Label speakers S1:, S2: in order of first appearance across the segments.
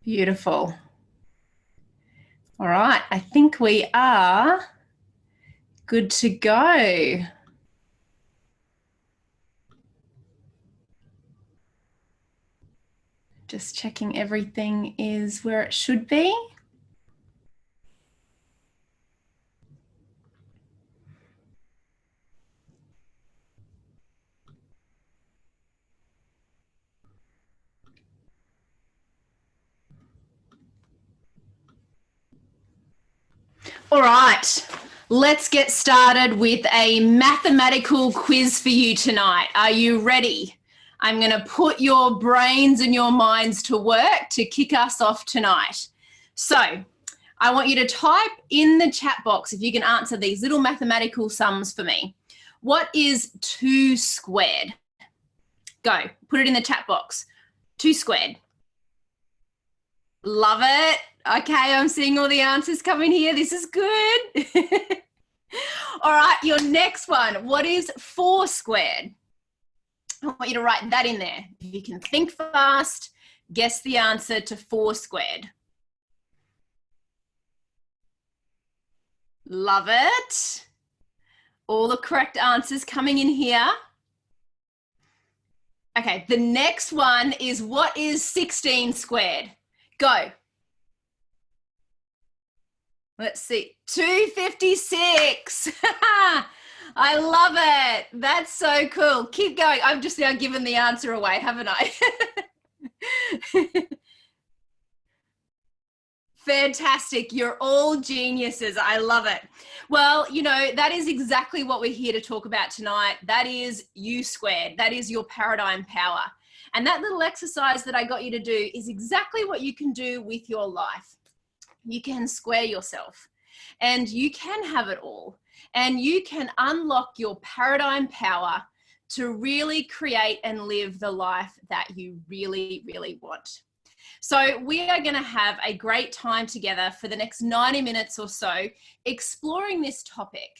S1: Beautiful. All right, I think we are good to go. Just checking everything is where it should be. All right, let's get started with a mathematical quiz for you tonight. Are you ready? I'm going to put your brains and your minds to work to kick us off tonight. So I want you to type in the chat box if you can answer these little mathematical sums for me. What is 2 squared? Go, put it in the chat box. 2 squared. Love it. Okay, I'm seeing all the answers coming here. This is good. All right, your next one. What is 4 squared? I want you to write that in there. If you can think fast, guess the answer to 4 squared. Love it. All the correct answers coming in here. Okay, the next one is what is 16 squared? Go. Let's see, 256. I love it. That's so cool. Keep going. I've just now given the answer away, haven't I? Fantastic. You're all geniuses. I love it. Well, you know, that is exactly what we're here to talk about tonight. That is U squared. That is your paradigm power. And that little exercise that I got you to do is exactly what you can do with your life. You can square yourself and you can have it all. And you can unlock your paradigm power to really create and live the life that you really, really want. So we are going to have a great time together for the next 90 minutes or so, exploring this topic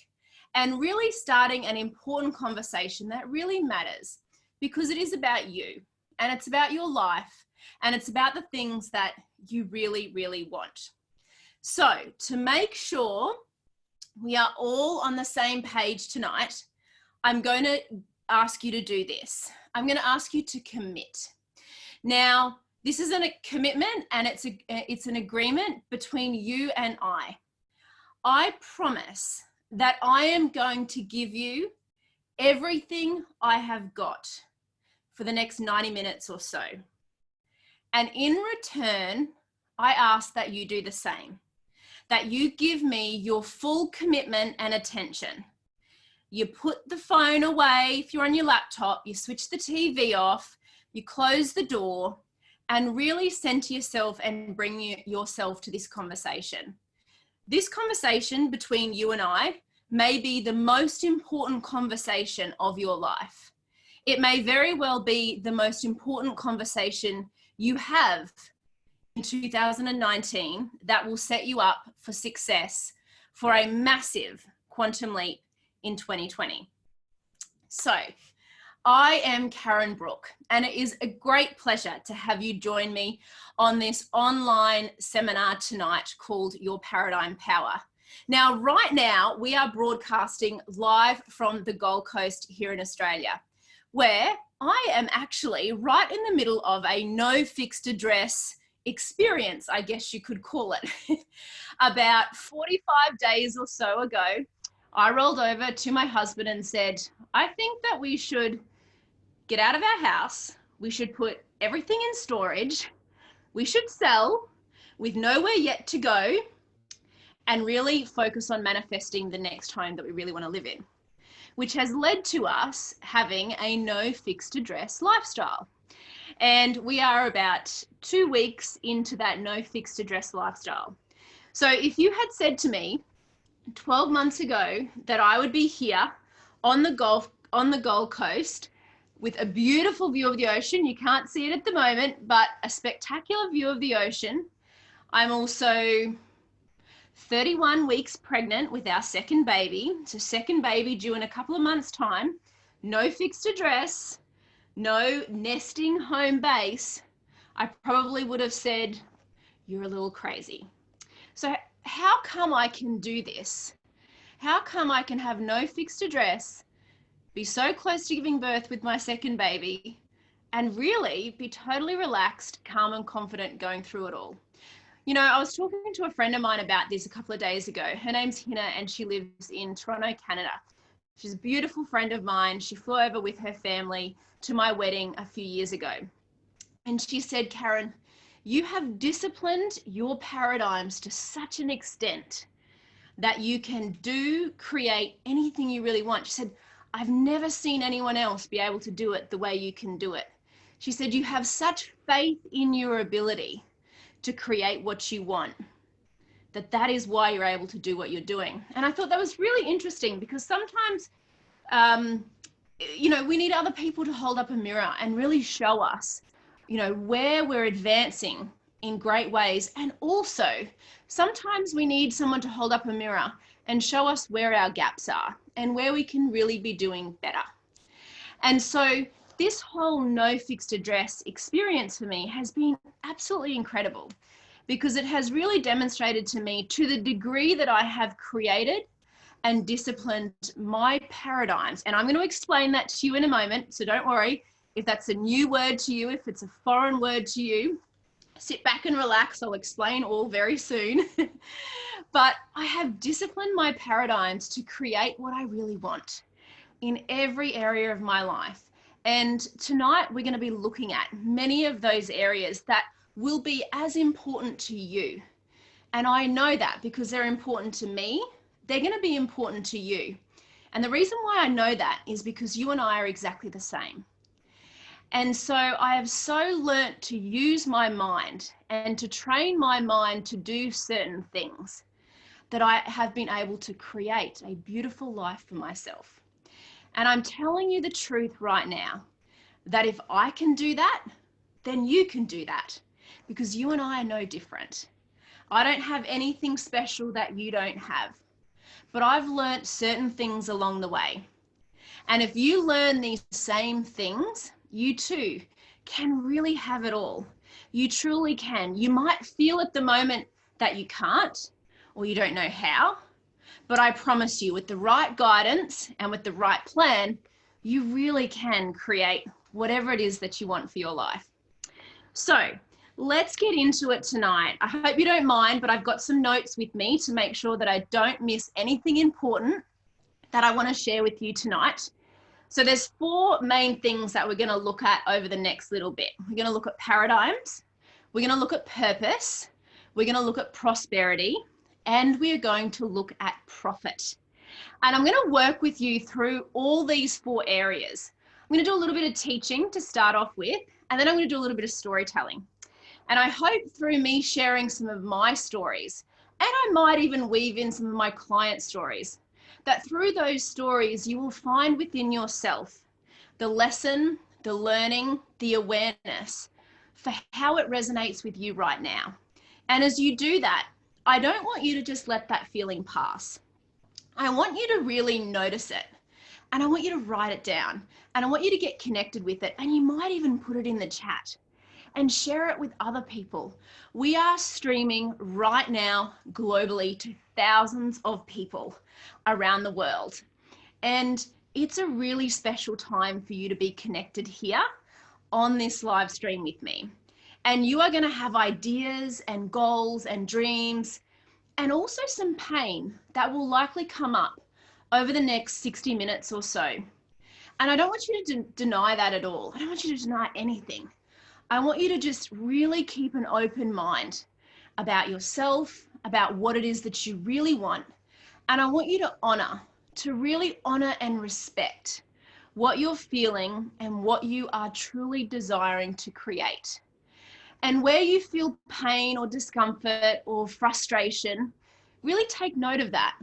S1: and really starting an important conversation that really matters, because it is about you and it's about your life and it's about the things that you really, really want. So to make sure we are all on the same page tonight, I'm going to ask you to do this. I'm going to ask you to commit. Now, this isn't a commitment and it's an agreement between you and I. I promise that I am going to give you everything I have got for the next 90 minutes or so. And in return, I ask that you do the same, that you give me your full commitment and attention. You put the phone away if you're on your laptop, you switch the TV off, you close the door, and really center yourself and bring yourself to this conversation. This conversation between you and I may be the most important conversation of your life. It may very well be the most important conversation you have in 2019 that will set you up for success for a massive quantum leap in 2020. So, I am Karen Brook, and it is a great pleasure to have you join me on this online seminar tonight called Your Paradigm Power. Now, right now, we are broadcasting live from the Gold Coast here in Australia, where I am actually right in the middle of a no fixed address experience, I guess you could call it. About 45 days or so ago, I rolled over to my husband and said, I think that we should get out of our house, we should put everything in storage, we should sell with nowhere yet to go, and really focus on manifesting the next home that we really want to live in, which has led to us having a no fixed address lifestyle. And we are about 2 weeks into that no fixed address lifestyle. So if you had said to me 12 months ago that I would be here on the Gold Coast with a beautiful view of the ocean, you can't see it at the moment, but a spectacular view of the ocean. I'm also 31 weeks pregnant with our second baby. So second baby due in a couple of months' time, no fixed address, no nesting home base. I probably would have said you're a little crazy. So how come I can do this? How come I can have no fixed address, be so close to giving birth with my second baby, and really be totally relaxed, calm, and confident going through it all? You know, I was talking to a friend of mine about this a couple of days ago. Her name's Hina, and she lives in Toronto, Canada. She's a beautiful friend of mine. She flew over with her family to my wedding a few years ago. And she said, Karen, you have disciplined your paradigms to such an extent that you can create anything you really want. She said, I've never seen anyone else be able to do it the way you can do it. She said, you have such faith in your ability to create what you want, that is why you're able to do what you're doing. And I thought that was really interesting, because sometimes, you know, we need other people to hold up a mirror and really show us, you know, where we're advancing in great ways. And also, sometimes we need someone to hold up a mirror and show us where our gaps are and where we can really be doing better. And so this whole no fixed address experience for me has been absolutely incredible, because it has really demonstrated to me, to the degree that I have created and disciplined my paradigms. And I'm going to explain that to you in a moment. So don't worry if that's a new word to you, if it's a foreign word to you, sit back and relax. I'll explain all very soon. But I have disciplined my paradigms to create what I really want in every area of my life. And tonight we're going to be looking at many of those areas that will be as important to you. And I know that because they're important to me, they're going to be important to you. And the reason why I know that is because you and I are exactly the same. And so I have so learnt to use my mind and to train my mind to do certain things that I have been able to create a beautiful life for myself. And I'm telling you the truth right now, that if I can do that, then you can do that, because you and I are no different. I don't have anything special that you don't have, but I've learnt certain things along the way. And if you learn these same things, you too can really have it all. You truly can. You might feel at the moment that you can't, or you don't know how, but I promise you, with the right guidance and with the right plan, you really can create whatever it is that you want for your life. So let's get into it tonight. I hope you don't mind, but I've got some notes with me to make sure that I don't miss anything important that I want to share with you tonight. So there's 4 main things that we're going to look at over the next little bit. We're going to look at paradigms, we're going to look at purpose, we're going to look at prosperity, and we are going to look at profit. And I'm going to work with you through all these 4 areas. I'm going to do a little bit of teaching to start off with, and then I'm going to do a little bit of storytelling. And I hope through me sharing some of my stories, and I might even weave in some of my client stories, that through those stories you will find within yourself the lesson, the learning, the awareness for how it resonates with you right now. And as you do that, I don't want you to just let that feeling pass. I want you to really notice it, and I want you to write it down, and I want you to get connected with it, and you might even put it in the chat and share it with other people. We are streaming right now globally to thousands of people around the world, and it's a really special time for you to be connected here on this live stream with me. And you are going to have ideas and goals and dreams, and also some pain that will likely come up over the next 60 minutes or so. And I don't want you to deny that at all. I don't want you to deny anything. I want you to just really keep an open mind about yourself, about what it is that you really want. And I want you to really honor and respect what you're feeling and what you are truly desiring to create. And where you feel pain or discomfort or frustration, really take note of that,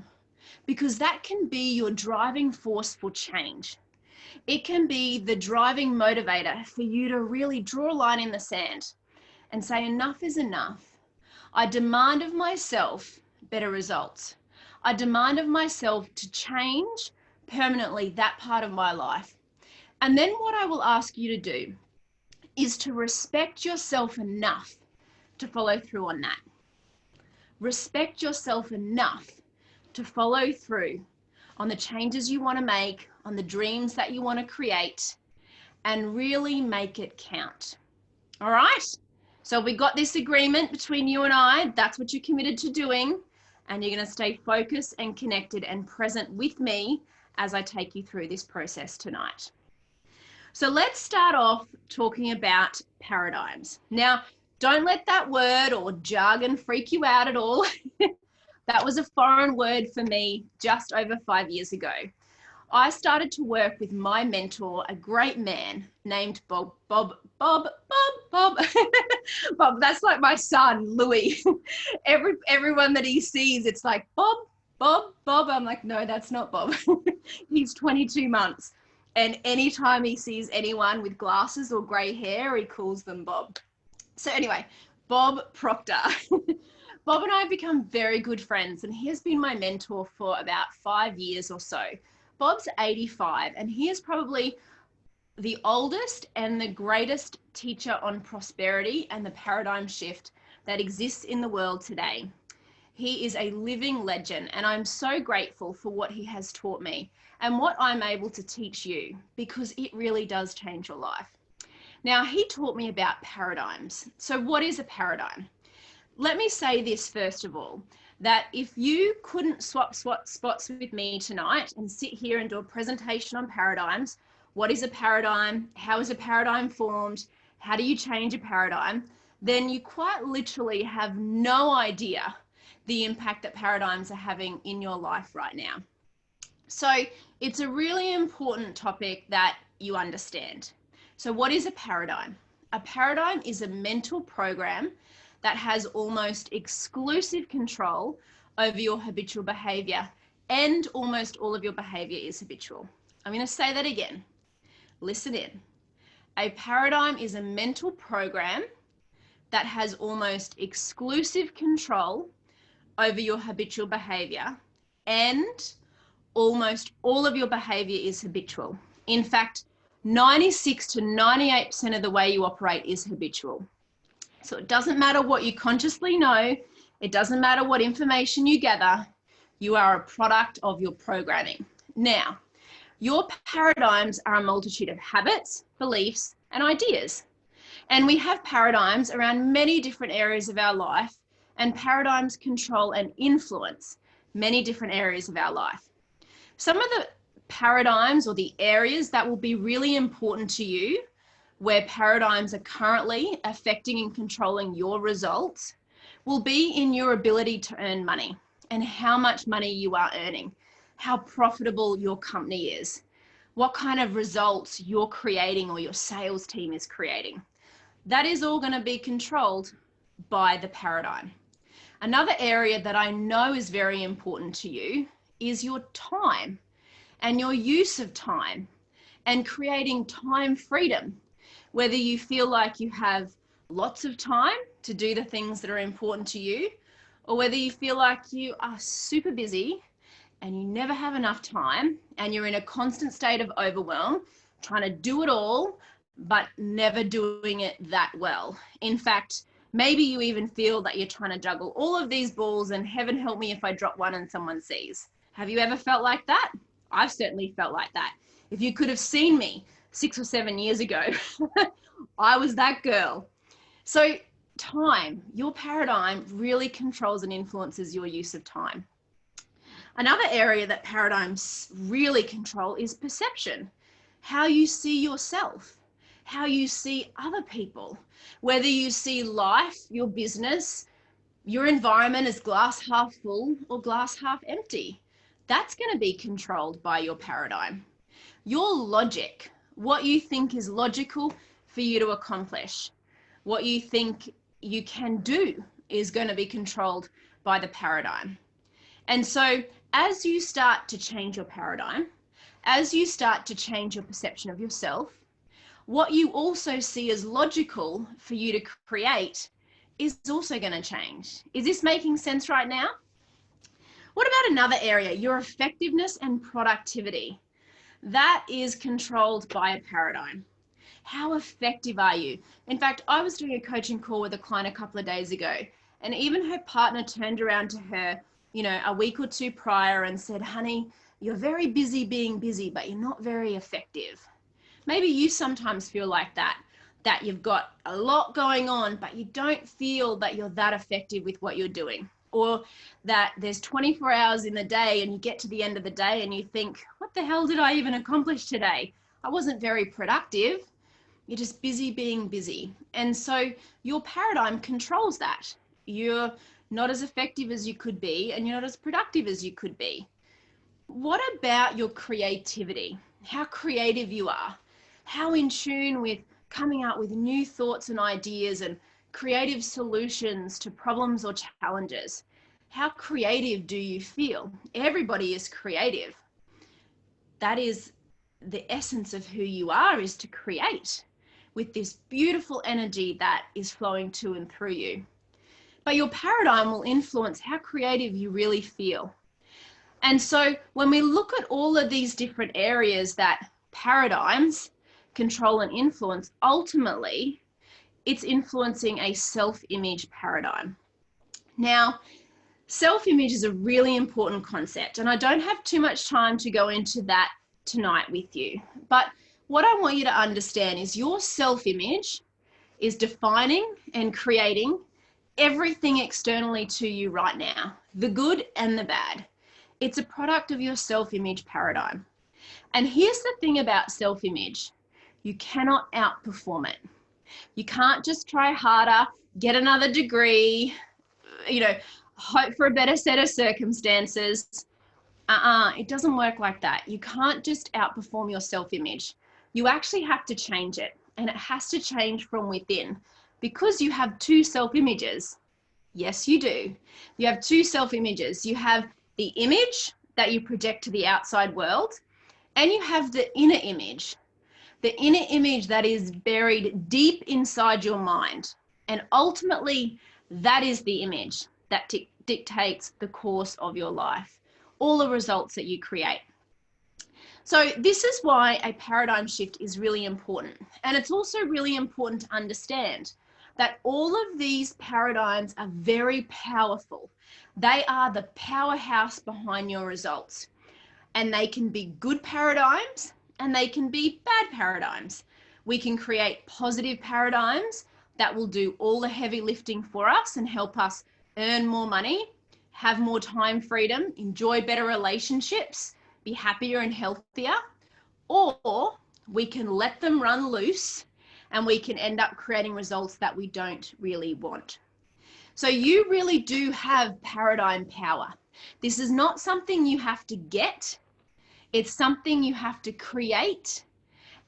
S1: because that can be your driving force for change. It can be the driving motivator for you to really draw a line in the sand and say, enough is enough. I demand of myself better results. I demand of myself to change permanently that part of my life. And then what I will ask you to do is to respect yourself enough to follow through on that. Respect yourself enough to follow through on the changes you want to make, on the dreams that you want to create, and really make it count. All right? So we got this agreement between you and I. That's what you're committed to doing. And you're going to stay focused and connected and present with me as I take you through this process tonight. So let's start off talking about paradigms. Now, don't let that word or jargon freak you out at all. That was a foreign word for me just over 5 years ago. I started to work with my mentor, a great man named Bob. Bob, that's like my son, Louis. Everyone that he sees, it's like, Bob. I'm like, no, that's not Bob. He's 22 months. And anytime he sees anyone with glasses or gray hair, he calls them Bob. So anyway, Bob Proctor. Bob and I have become very good friends, and he has been my mentor for about 5 years or so. Bob's 85, and he is probably the oldest and the greatest teacher on prosperity and the paradigm shift that exists in the world today. He is a living legend, and I'm so grateful for what he has taught me and what I'm able to teach you, because it really does change your life. Now, he taught me about paradigms. So what is a paradigm? Let me say this first of all, that if you couldn't swap spots with me tonight and sit here and do a presentation on paradigms, what is a paradigm? How is a paradigm formed? How do you change a paradigm? Then you quite literally have no idea the impact that paradigms are having in your life right now. So it's a really important topic that you understand. So what is a paradigm? A paradigm is a mental program that has almost exclusive control over your habitual behavior, and almost all of your behavior is habitual. I'm going to say that again. Listen in. A paradigm is a mental program that has almost exclusive control over your habitual behavior, and almost all of your behavior is habitual. In fact, 96 to 98% of the way you operate is habitual. So it doesn't matter what you consciously know, it doesn't matter what information you gather, you are a product of your programming. Now, your paradigms are a multitude of habits, beliefs, and ideas. And we have paradigms around many different areas of our life, and paradigms control and influence many different areas of our life. Some of the paradigms or the areas that will be really important to you, where paradigms are currently affecting and controlling your results, will be in your ability to earn money and how much money you are earning, how profitable your company is, what kind of results you're creating or your sales team is creating. That is all going to be controlled by the paradigm. Another area that I know is very important to you is your time and your use of time and creating time freedom. Whether you feel like you have lots of time to do the things that are important to you, or whether you feel like you are super busy and you never have enough time and you're in a constant state of overwhelm, trying to do it all, but never doing it that well. In fact, maybe you even feel that you're trying to juggle all of these balls and heaven help me if I drop one and someone sees. Have you ever felt like that? I've certainly felt like that. If you could have seen me 6 or 7 years ago, I was that girl. So time, your paradigm really controls and influences your use of time. Another area that paradigms really control is perception, how you see yourself, how you see other people, whether you see life, your business, your environment as glass half full or glass half empty. That's going to be controlled by your paradigm. Your logic, what you think is logical for you to accomplish, what you think you can do, is going to be controlled by the paradigm. And so as you start to change your paradigm, as you start to change your perception of yourself, what you also see as logical for you to create is also going to change. Is this making sense right now? What about another area, your effectiveness and productivity? That is controlled by a paradigm. How effective are you? In fact, I was doing a coaching call with a client a couple of days ago, and even her partner turned around to her, you know, a week or two prior and said, honey, you're very busy being busy, but you're not very effective. Maybe you sometimes feel like that you've got a lot going on, but you don't feel that you're that effective with what you're doing. Or that there's 24 hours in the day and you get to the end of the day and you think, what the hell did I even accomplish today? I wasn't very productive. You're just busy being busy. And so your paradigm controls that. You're not as effective as you could be, and you're not as productive as you could be. What about your creativity? How creative you are? How in tune with coming up with new thoughts and ideas and creative solutions to problems or challenges? How creative do you feel? Everybody is creative. That is the essence of who you are, is to create with this beautiful energy that is flowing to and through you. But your paradigm will influence how creative you really feel. And so when we look at all of these different areas that paradigms control and influence, ultimately it's influencing a self-image paradigm. Now, self-image is a really important concept, and I don't have too much time to go into that tonight with you. But what I want you to understand is your self-image is defining and creating everything externally to you right now, the good and the bad. It's a product of your self-image paradigm. And here's the thing about self-image. You cannot outperform it. You can't just try harder, get another degree, you know, hope for a better set of circumstances. It doesn't work like that. You can't just outperform your self-image. You actually have to change it, and it has to change from within, because you have two self-images. Yes, you do. You have two self-images. You have the image that you project to the outside world, and you have the inner image that is buried deep inside your mind. And ultimately, that is the image that dictates the course of your life, all the results that you create. So this is why a paradigm shift is really important. And it's also really important to understand that all of these paradigms are very powerful. They are the powerhouse behind your results. And they can be good paradigms and they can be bad paradigms. We can create positive paradigms that will do all the heavy lifting for us and help us earn more money, have more time freedom, enjoy better relationships, be happier and healthier. Or we can let them run loose and we can end up creating results that we don't really want. So you really do have paradigm power. This is not something you have to get. It's something you have to create,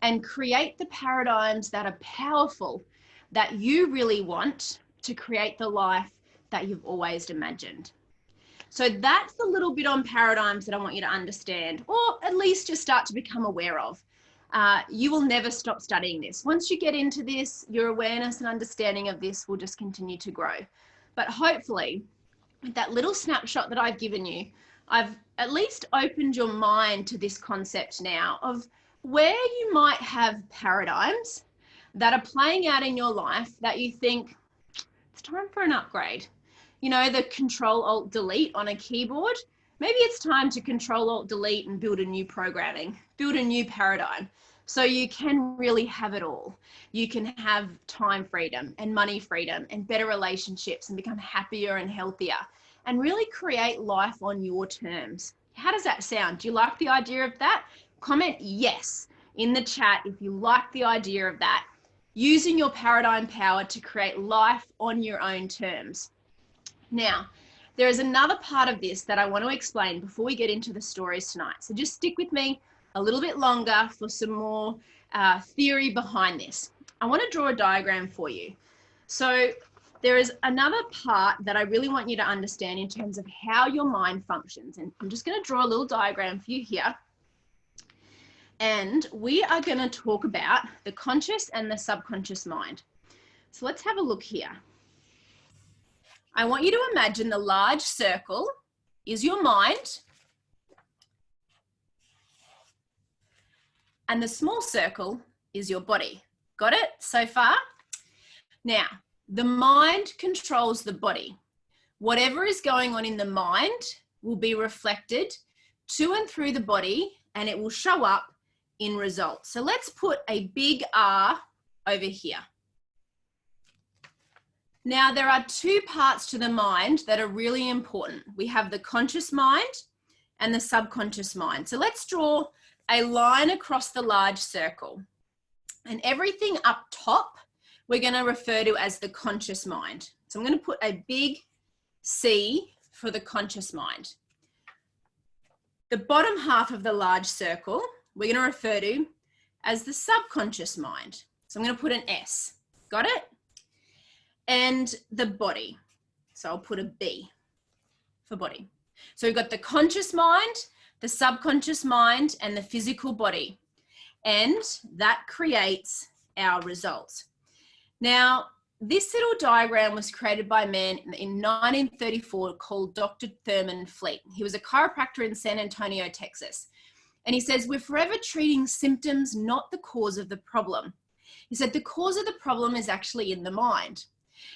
S1: and create the paradigms that are powerful, that you really want to create the life that you've always imagined. So that's a little bit on paradigms that I want you to understand, or at least just start to become aware of. You will never stop studying this. Once you get into this, your awareness and understanding of this will just continue to grow. But hopefully, with that little snapshot that I've given you, I've at least opened your mind to this concept now of where you might have paradigms that are playing out in your life that you think it's time for an upgrade. You know, the Control-Alt-Delete on a keyboard. Maybe it's time to Control-Alt-Delete and build a new programming, build a new paradigm. So you can really have it all. You can have time freedom and money freedom and better relationships and become happier and healthier and really create life on your terms. How does that sound? Do you like the idea of that? Comment yes in the chat if you like the idea of that. Using your paradigm power to create life on your own terms. Now, there is another part of this that I want to explain before we get into the stories tonight. So just stick with me a little bit longer for some more theory behind this. I want to draw a diagram for you. So there is another part that I really want you to understand in terms of how your mind functions. And I'm just going to draw a little diagram for you here. And we are going to talk about the conscious and the subconscious mind. So let's have a look here. I want you to imagine the large circle is your mind, and the small circle is your body. Got it so far? Now, the mind controls the body. Whatever is going on in the mind will be reflected to and through the body, and it will show up in results. So let's put a big R over here. Now, there are two parts to the mind that are really important. We have the conscious mind and the subconscious mind. So let's draw a line across the large circle. And everything up top, we're going to refer to as the conscious mind. So I'm going to put a big C for the conscious mind. The bottom half of the large circle, we're going to refer to as the subconscious mind. So I'm going to put an S. Got it? And the body. So I'll put a B for body. So we've got the conscious mind, the subconscious mind, and the physical body. And that creates our results. Now, this little diagram was created by a man in 1934 called Dr. Thurman Fleet. He was a chiropractor in San Antonio, Texas. And he says, we're forever treating symptoms, not the cause of the problem. He said, the cause of the problem is actually in the mind.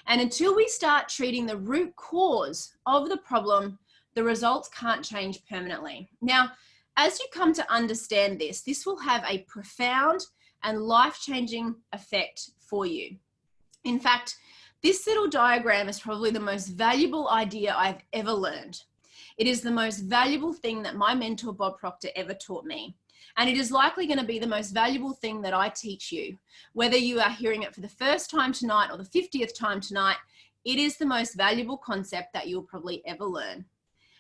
S1: And until we start treating the root cause of the problem, the results can't change permanently. Now, as you come to understand this, this will have a profound and life-changing effect for you. In fact, this little diagram is probably the most valuable idea I've ever learned. It is the most valuable thing that my mentor, Bob Proctor, ever taught me. And it is likely going to be the most valuable thing that I teach you. Whether you are hearing it for the first time tonight or the 50th time tonight, it is the most valuable concept that you'll probably ever learn.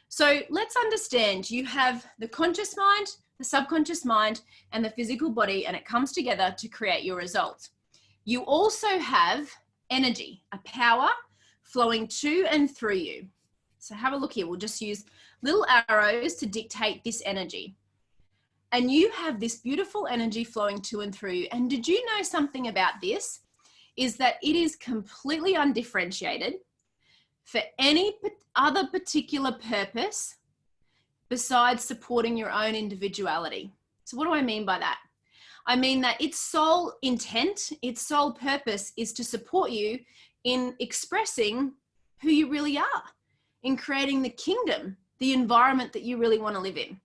S1: So let's understand, you have the conscious mind, the subconscious mind, and the physical body, and it comes together to create your results. You also have energy, a power flowing to and through you. So have a look here. We'll just use little arrows to dictate this energy. And you have this beautiful energy flowing to and through you. And did you know something about this? Is that it is completely undifferentiated for any other particular purpose besides supporting your own individuality. So what do I mean by that? I mean that its sole intent, its sole purpose is to support you in expressing who you really are, in creating the kingdom, the environment that you really want to live in.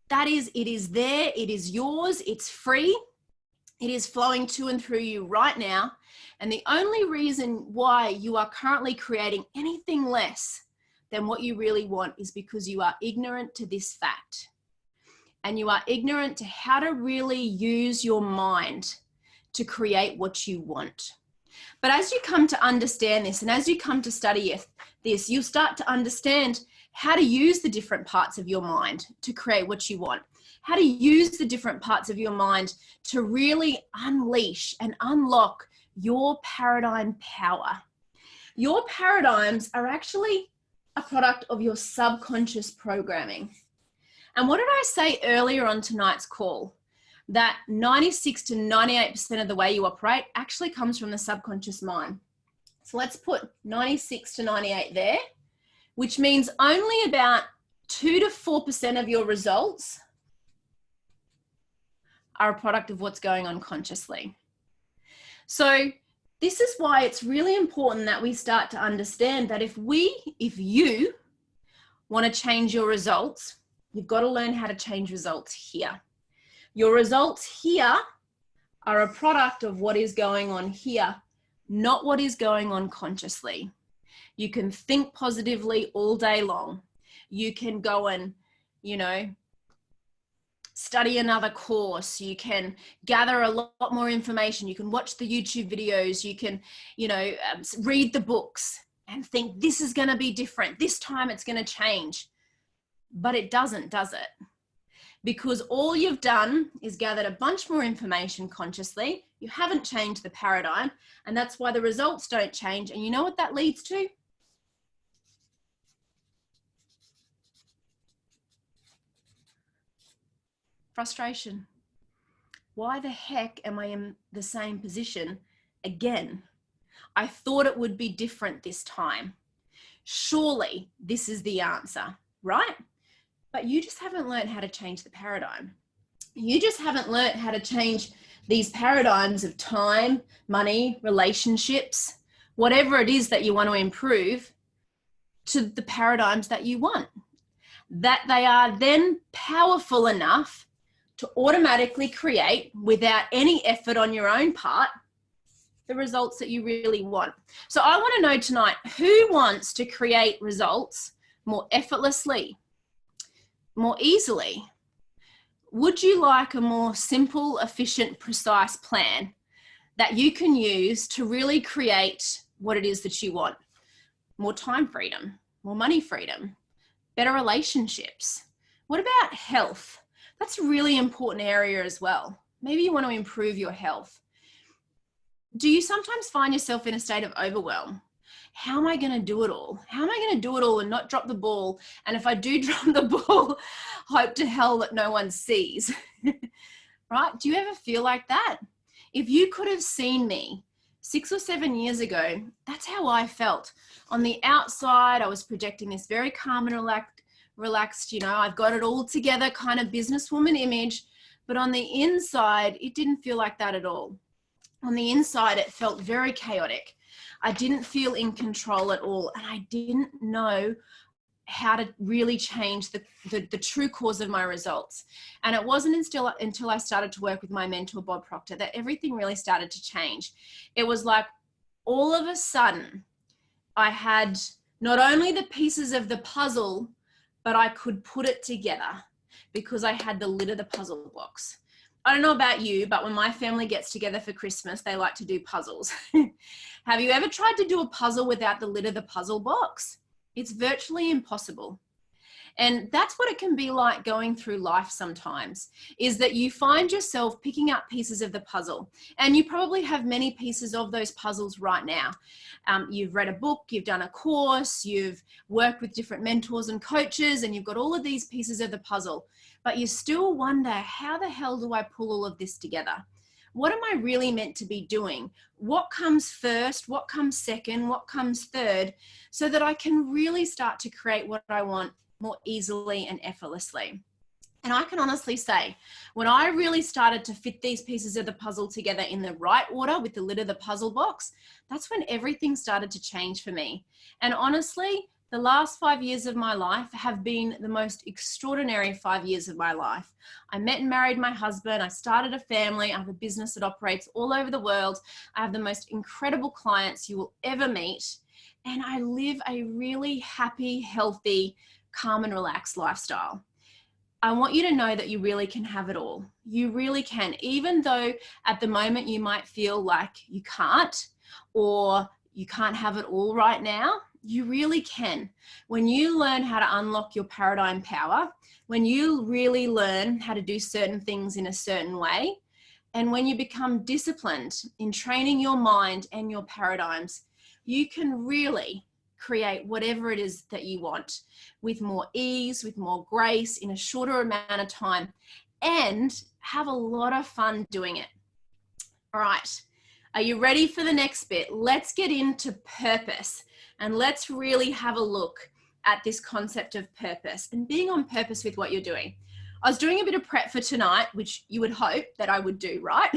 S1: That is, it is there, it is yours, it's free, it is flowing to and through you right now. And the only reason why you are currently creating anything less than what you really want is because you are ignorant to this fact. And you are ignorant to how to really use your mind to create what you want. But as you come to understand this, and as you come to study this, you'll start to understand how to use the different parts of your mind to create what you want. How to use the different parts of your mind to really unleash and unlock your paradigm power. Your paradigms are actually a product of your subconscious programming. And what did I say earlier on tonight's call? That 96 to 98% of the way you operate actually comes from the subconscious mind. So let's put 96 to 98 there, which means only about 2 to 4% of your results are a product of what's going on consciously. So this is why it's really important that we start to understand that if you want to change your results, you've got to learn how to change results here. Your results here are a product of what is going on here, not what is going on consciously. You can think positively all day long. You can go and, study another course. You can gather a lot more information. You can watch the YouTube videos. You can, read the books and think this is going to be different. This time it's going to change. But it doesn't, does it? Because all you've done is gathered a bunch more information consciously. You haven't changed the paradigm, and that's why the results don't change. And you know what that leads to? Frustration. Why the heck am I in the same position again? I thought it would be different this time. Surely this is the answer, right? But you just haven't learned how to change the paradigm. You just haven't learned how to change these paradigms of time, money, relationships, whatever it is that you want to improve, to the paradigms that you want. That they are then powerful enough to automatically create, without any effort on your own part, the results that you really want. So I want to know tonight, who wants to create results more effortlessly, more easily? Would you like a more simple, efficient, precise plan that you can use to really create what it is that you want? More time freedom, more money freedom, better relationships. What about health? That's a really important area as well. Maybe you want to improve your health. Do you sometimes find yourself in a state of overwhelm? How am I going to do it all? How am I going to do it all and not drop the ball? And if I do drop the ball, hope to hell that no one sees. Right? Do you ever feel like that? If you could have seen me 6 or 7 years ago, that's how I felt. On the outside, I was projecting this very calm and relaxed, you know, I've got it all together kind of businesswoman image. But on the inside, it didn't feel like that at all. On the inside, it felt very chaotic. I didn't feel in control at all. And I didn't know how to really change the true cause of my results. And it wasn't until I started to work with my mentor, Bob Proctor, that everything really started to change. It was like all of a sudden, I had not only the pieces of the puzzle, but I could put it together because I had the lid of the puzzle box. I don't know about you, but when my family gets together for Christmas, they like to do puzzles. Have you ever tried to do a puzzle without the lid of the puzzle box? It's virtually impossible. And that's what it can be like going through life sometimes, is that you find yourself picking up pieces of the puzzle. And you probably have many pieces of those puzzles right now. You've read a book, you've done a course, you've worked with different mentors and coaches, and you've got all of these pieces of the puzzle. But you still wonder, how the hell do I pull all of this together? What am I really meant to be doing? What comes first? What comes second? What comes third? So that I can really start to create what I want more easily and effortlessly. And I can honestly say, when I really started to fit these pieces of the puzzle together in the right order with the lid of the puzzle box, that's when everything started to change for me. And honestly, the last 5 years of my life have been the most extraordinary 5 years of my life. I met and married my husband. I started a family. I have a business that operates all over the world. I have the most incredible clients you will ever meet. And I live a really happy, healthy, calm and relaxed lifestyle. I want you to know that you really can have it all. You really can, even though at the moment you might feel like you can't, or you can't have it all right now. You really can. When you learn how to unlock your paradigm power, when you really learn how to do certain things in a certain way, and when you become disciplined in training your mind and your paradigms, you can really create whatever it is that you want with more ease, with more grace, in a shorter amount of time, and have a lot of fun doing it. All right. Are you ready for the next bit? Let's get into purpose, and let's really have a look at this concept of purpose and being on purpose with what you're doing. I was doing a bit of prep for tonight, which you would hope that I would do, right?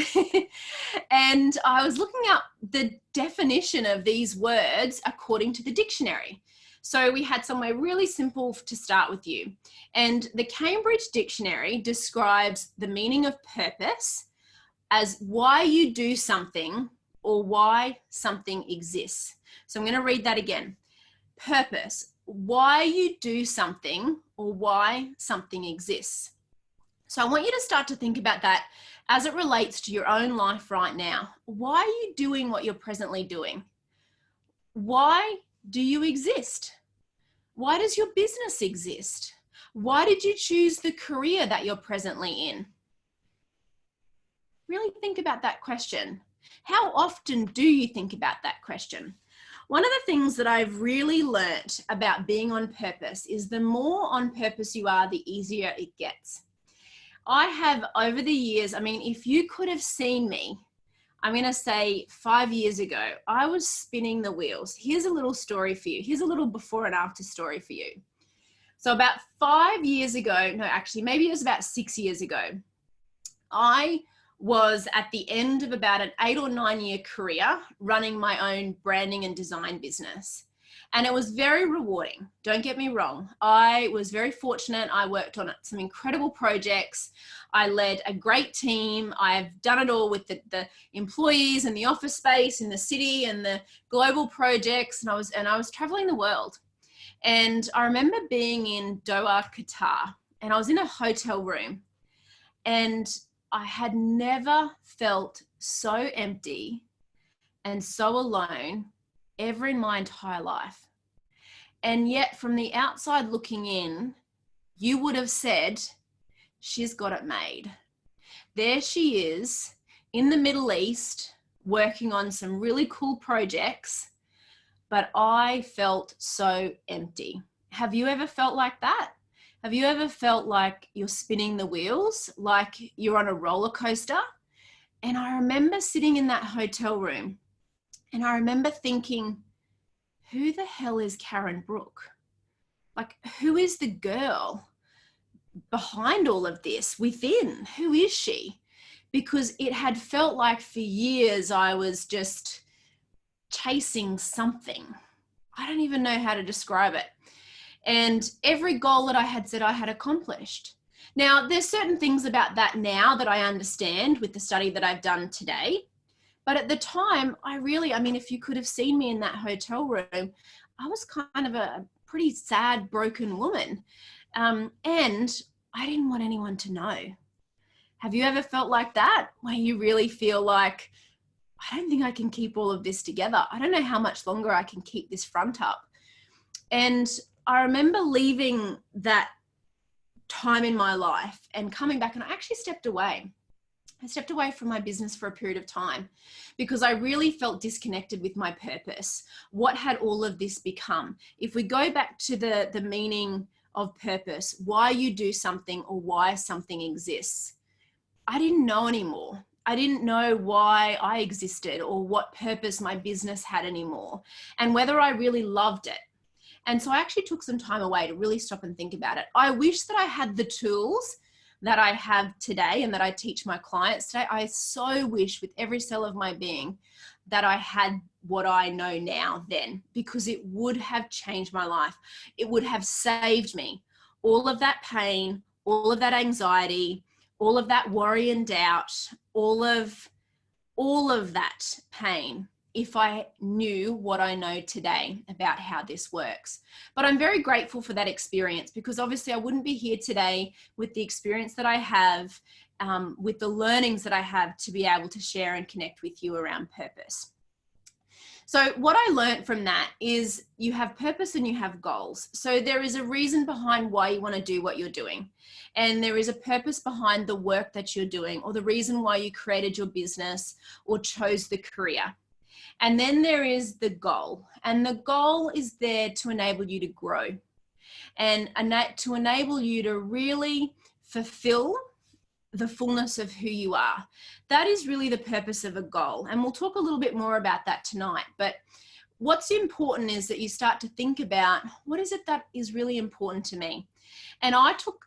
S1: And I was looking up the definition of these words according to the dictionary. So we had somewhere really simple to start with you. And the Cambridge Dictionary describes the meaning of purpose as why you do something or why something exists. So I'm going to read that again. Purpose, why you do something or why something exists. So I want you to start to think about that as it relates to your own life right now. Why are you doing what you're presently doing? Why do you exist? Why does your business exist? Why did you choose the career that you're presently in? Really think about that question. How often do you think about that question? One of the things that I've really learnt about being on purpose is the more on purpose you are, the easier it gets. I have over the years, I mean, if you could have seen me, I'm going to say 5 years ago, I was spinning the wheels. Here's a little story for you. Here's a little before and after story for you. So about 5 years ago, no, actually, maybe it was about 6 years ago, I was at the end of about an 8 or 9 year career running my own branding and design business. And it was very rewarding. Don't get me wrong. I was very fortunate. I worked on some incredible projects. I led a great team. I've done it all with the employees and the office space in the city and the global projects. And I was traveling the world. And I remember being in Doha, Qatar, and I was in a hotel room, and I had never felt so empty and so alone ever in my entire life. And yet from the outside looking in, you would have said, she's got it made. There she is in the Middle East working on some really cool projects, but I felt so empty. Have you ever felt like that? Have you ever felt like you're spinning the wheels, like you're on a roller coaster? And I remember sitting in that hotel room, and I remember thinking, who the hell is Karen Brook? Like, who is the girl behind all of this within? Who is she? Because it had felt like for years I was just chasing something. I don't even know how to describe it. And every goal that I had said I had accomplished. Now, there's certain things about that now that I understand with the study that I've done today. But at the time, if you could have seen me in that hotel room, I was kind of a pretty sad, broken woman. And I didn't want anyone to know. Have you ever felt like that? Where you really feel like, I don't think I can keep all of this together. I don't know how much longer I can keep this front up. And I remember leaving that time in my life and coming back, and I actually stepped away. I stepped away from my business for a period of time because I really felt disconnected with my purpose. What had all of this become? If we go back to the meaning of purpose, why you do something or why something exists, I didn't know anymore. I didn't know why I existed or what purpose my business had anymore, and whether I really loved it. And so I actually took some time away to really stop and think about it. I wish that I had the tools that I have today and that I teach my clients today. I so wish with every cell of my being that I had what I know now then, because it would have changed my life. It would have saved me all of that pain, all of that anxiety, all of that worry and doubt, all of that pain, if I knew what I know today about how this works. But I'm very grateful for that experience, because obviously I wouldn't be here today with the experience that I have, with the learnings that I have to be able to share and connect with you around purpose. So what I learned from that is you have purpose and you have goals. So there is a reason behind why you want to do what you're doing. And there is a purpose behind the work that you're doing, or the reason why you created your business or chose the career. And then there is the goal, and the goal is there to enable you to grow and to enable you to really fulfill the fullness of who you are. That is really the purpose of a goal. And we'll talk a little bit more about that tonight. But what's important is that you start to think about, what is it that is really important to me? And I took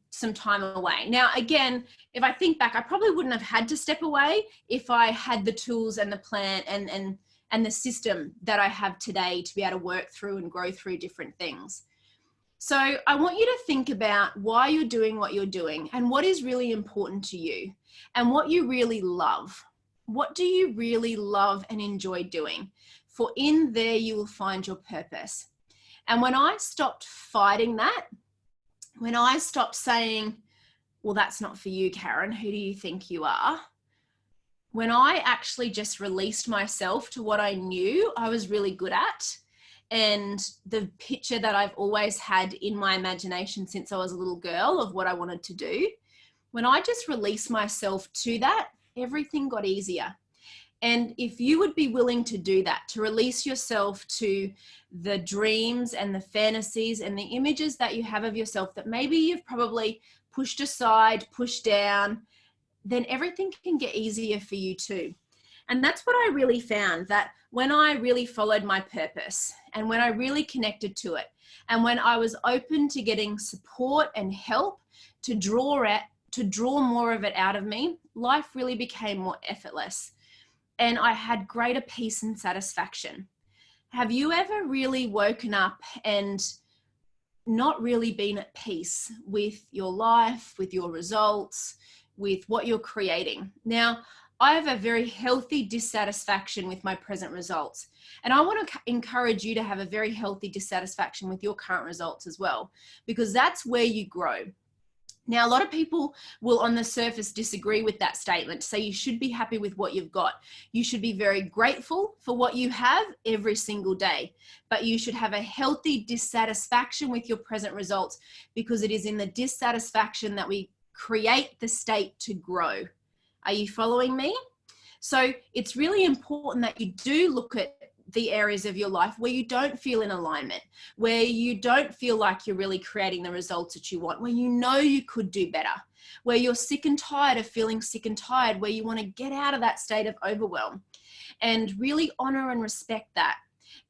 S1: some time away. Now, again, if I think back, I probably wouldn't have had to step away if I had the tools and the plan and the system that I have today to be able to work through and grow through different things. So I want you to think about why you're doing what you're doing and what is really important to you and what you really love. What do you really love and enjoy doing? For in there you will find your purpose. And when I stopped fighting that, when I stopped saying, well, that's not for you, Karen, who do you think you are? When I actually just released myself to what I knew I was really good at, and the picture that I've always had in my imagination since I was a little girl of what I wanted to do, when I just released myself to that, everything got easier. And if you would be willing to do that, to release yourself to the dreams and the fantasies and the images that you have of yourself that maybe you've probably pushed aside, pushed down, then everything can get easier for you too. And that's what I really found, that when I really followed my purpose and when I really connected to it, and when I was open to getting support and help to draw to draw more of it out of me, life really became more effortless and I had greater peace and satisfaction. Have you ever really woken up and not really been at peace with your life, with your results, with what you're creating? Now, I have a very healthy dissatisfaction with my present results. And I want to encourage you to have a very healthy dissatisfaction with your current results as well, because that's where you grow. Now, a lot of people will on the surface disagree with that statement, say you should be happy with what you've got. You should be very grateful for what you have every single day, but you should have a healthy dissatisfaction with your present results, because it is in the dissatisfaction that we create the state to grow. Are you following me? So it's really important that you do look at the areas of your life where you don't feel in alignment, where you don't feel like you're really creating the results that you want, where you know you could do better, where you're sick and tired of feeling sick and tired, where you want to get out of that state of overwhelm, and really honor and respect that,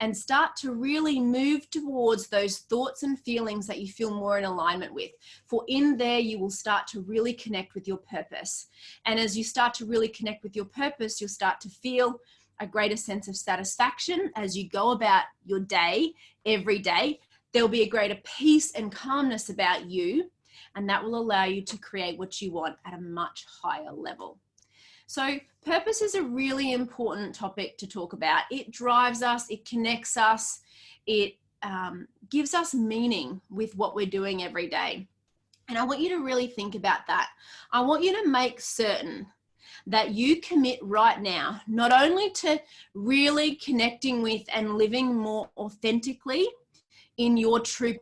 S1: and start to really move towards those thoughts and feelings that you feel more in alignment with. For in there, you will start to really connect with your purpose. And as you start to really connect with your purpose, you'll start to feel a greater sense of satisfaction as you go about your day every day. There'll be a greater peace and calmness about you, and that will allow you to create what you want at a much higher level. So purpose is a really important topic to talk about. It drives us, it connects us, it gives us meaning with what we're doing every day. And I want you to really think about that. I want you to make certain that you commit right now, not only to really connecting with and living more authentically in your true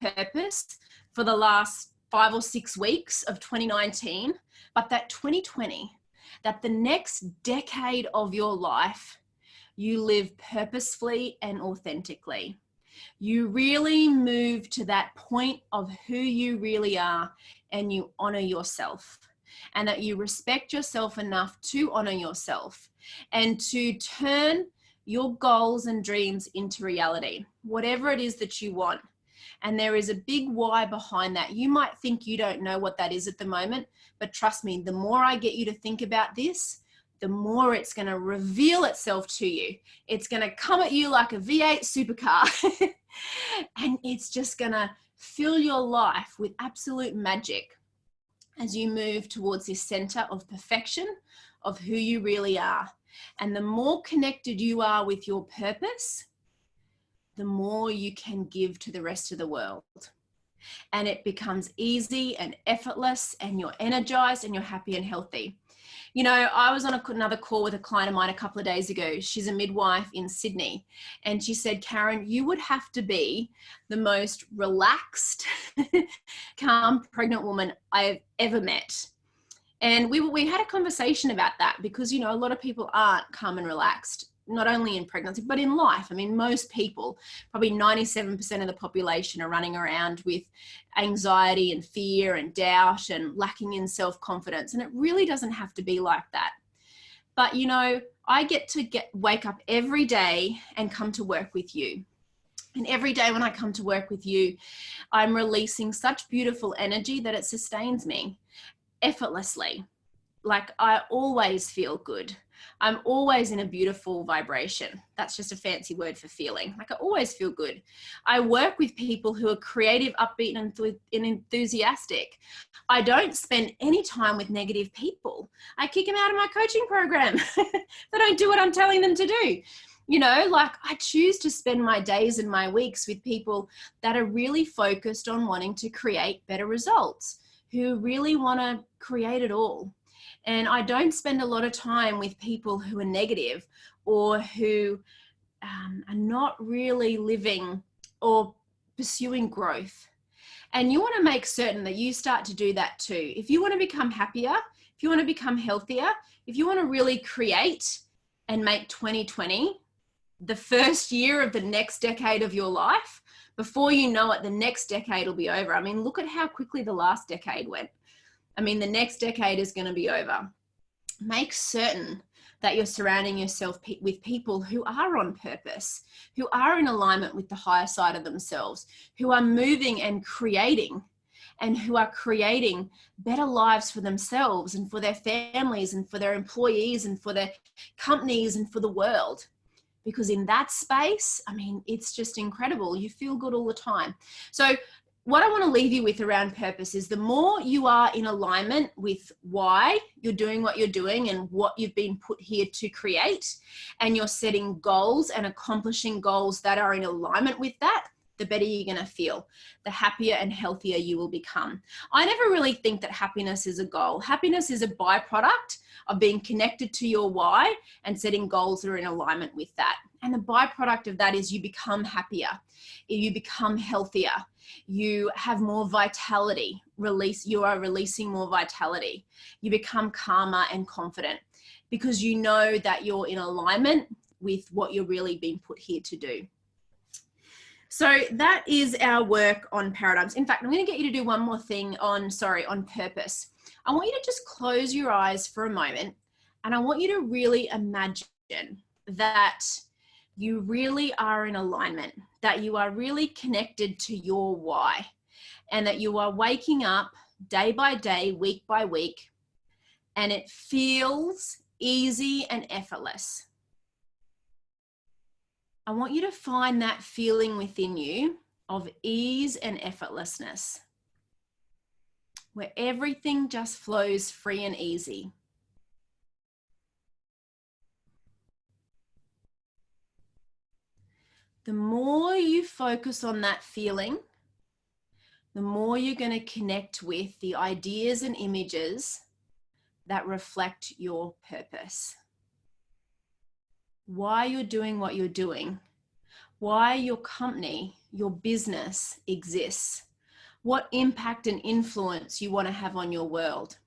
S1: purpose for the last 5 or 6 weeks of 2019, but that 2020, that the next decade of your life, you live purposefully and authentically. You really move to that point of who you really are, and you honor yourself, and that you respect yourself enough to honor yourself and to turn your goals and dreams into reality, whatever it is that you want. And there is a big why behind that. You might think you don't know what that is at the moment, but trust me, the more I get you to think about this, the more it's going to reveal itself to you. It's going to come at you like a V8 supercar and it's just going to fill your life with absolute magic as you move towards this center of perfection of who you really are. And the more connected you are with your purpose, the more you can give to the rest of the world. And it becomes easy and effortless, and you're energized and you're happy and healthy. You know, I was on another call with a client of mine a couple of days ago. She's a midwife in Sydney. And she said, Karen, you would have to be the most relaxed, calm, pregnant woman I've ever met. And we had a conversation about that because, you know, a lot of people aren't calm and relaxed, not only in pregnancy, but in life. I mean, most people, probably 97% of the population are running around with anxiety and fear and doubt and lacking in self-confidence. And it really doesn't have to be like that. But, you know, I get to wake up every day and come to work with you. And every day when I come to work with you, I'm releasing such beautiful energy that it sustains me effortlessly. Like, I always feel good. I'm always in a beautiful vibration. That's just a fancy word for feeling. Like, I always feel good. I work with people who are creative, upbeat, and enthusiastic. I don't spend any time with negative people. I kick them out of my coaching program. They don't do what I'm telling them to do. You know, like, I choose to spend my days and my weeks with people that are really focused on wanting to create better results, who really want to create it all. And I don't spend a lot of time with people who are negative or who are not really living or pursuing growth. And you want to make certain that you start to do that too. If you want to become happier, if you want to become healthier, if you want to really create and make 2020 the first year of the next decade of your life, before you know it, the next decade will be over. I mean, look at how quickly the last decade went. I mean, the next decade is going to be over. Make certain that you're surrounding yourself with people who are on purpose, who are in alignment with the higher side of themselves, who are moving and creating and who are creating better lives for themselves and for their families and for their employees and for their companies and for the world. Because in that space, I mean, it's just incredible. You feel good all the time. So what I want to leave you with around purpose is the more you are in alignment with why you're doing what you're doing and what you've been put here to create, and you're setting goals and accomplishing goals that are in alignment with that, the better you're going to feel, the happier and healthier you will become. I never really think that happiness is a goal. Happiness is a byproduct of being connected to your why and setting goals that are in alignment with that. And the byproduct of that is you become happier, you become healthier, you have more vitality, you are releasing more vitality, you become calmer and confident because you know that you're in alignment with what you're really being put here to do. So that is our work on paradigms. In fact, I'm going to get you to do one more thing on purpose. I want you to just close your eyes for a moment, and I want you to really imagine that you really are in alignment, that you are really connected to your why, and that you are waking up day by day, week by week, and it feels easy and effortless. I want you to find that feeling within you of ease and effortlessness, where everything just flows free and easy. The more you focus on that feeling, the more you're going to connect with the ideas and images that reflect your purpose. Why you're doing what you're doing, why your company, your business exists, what impact and influence you want to have on your world.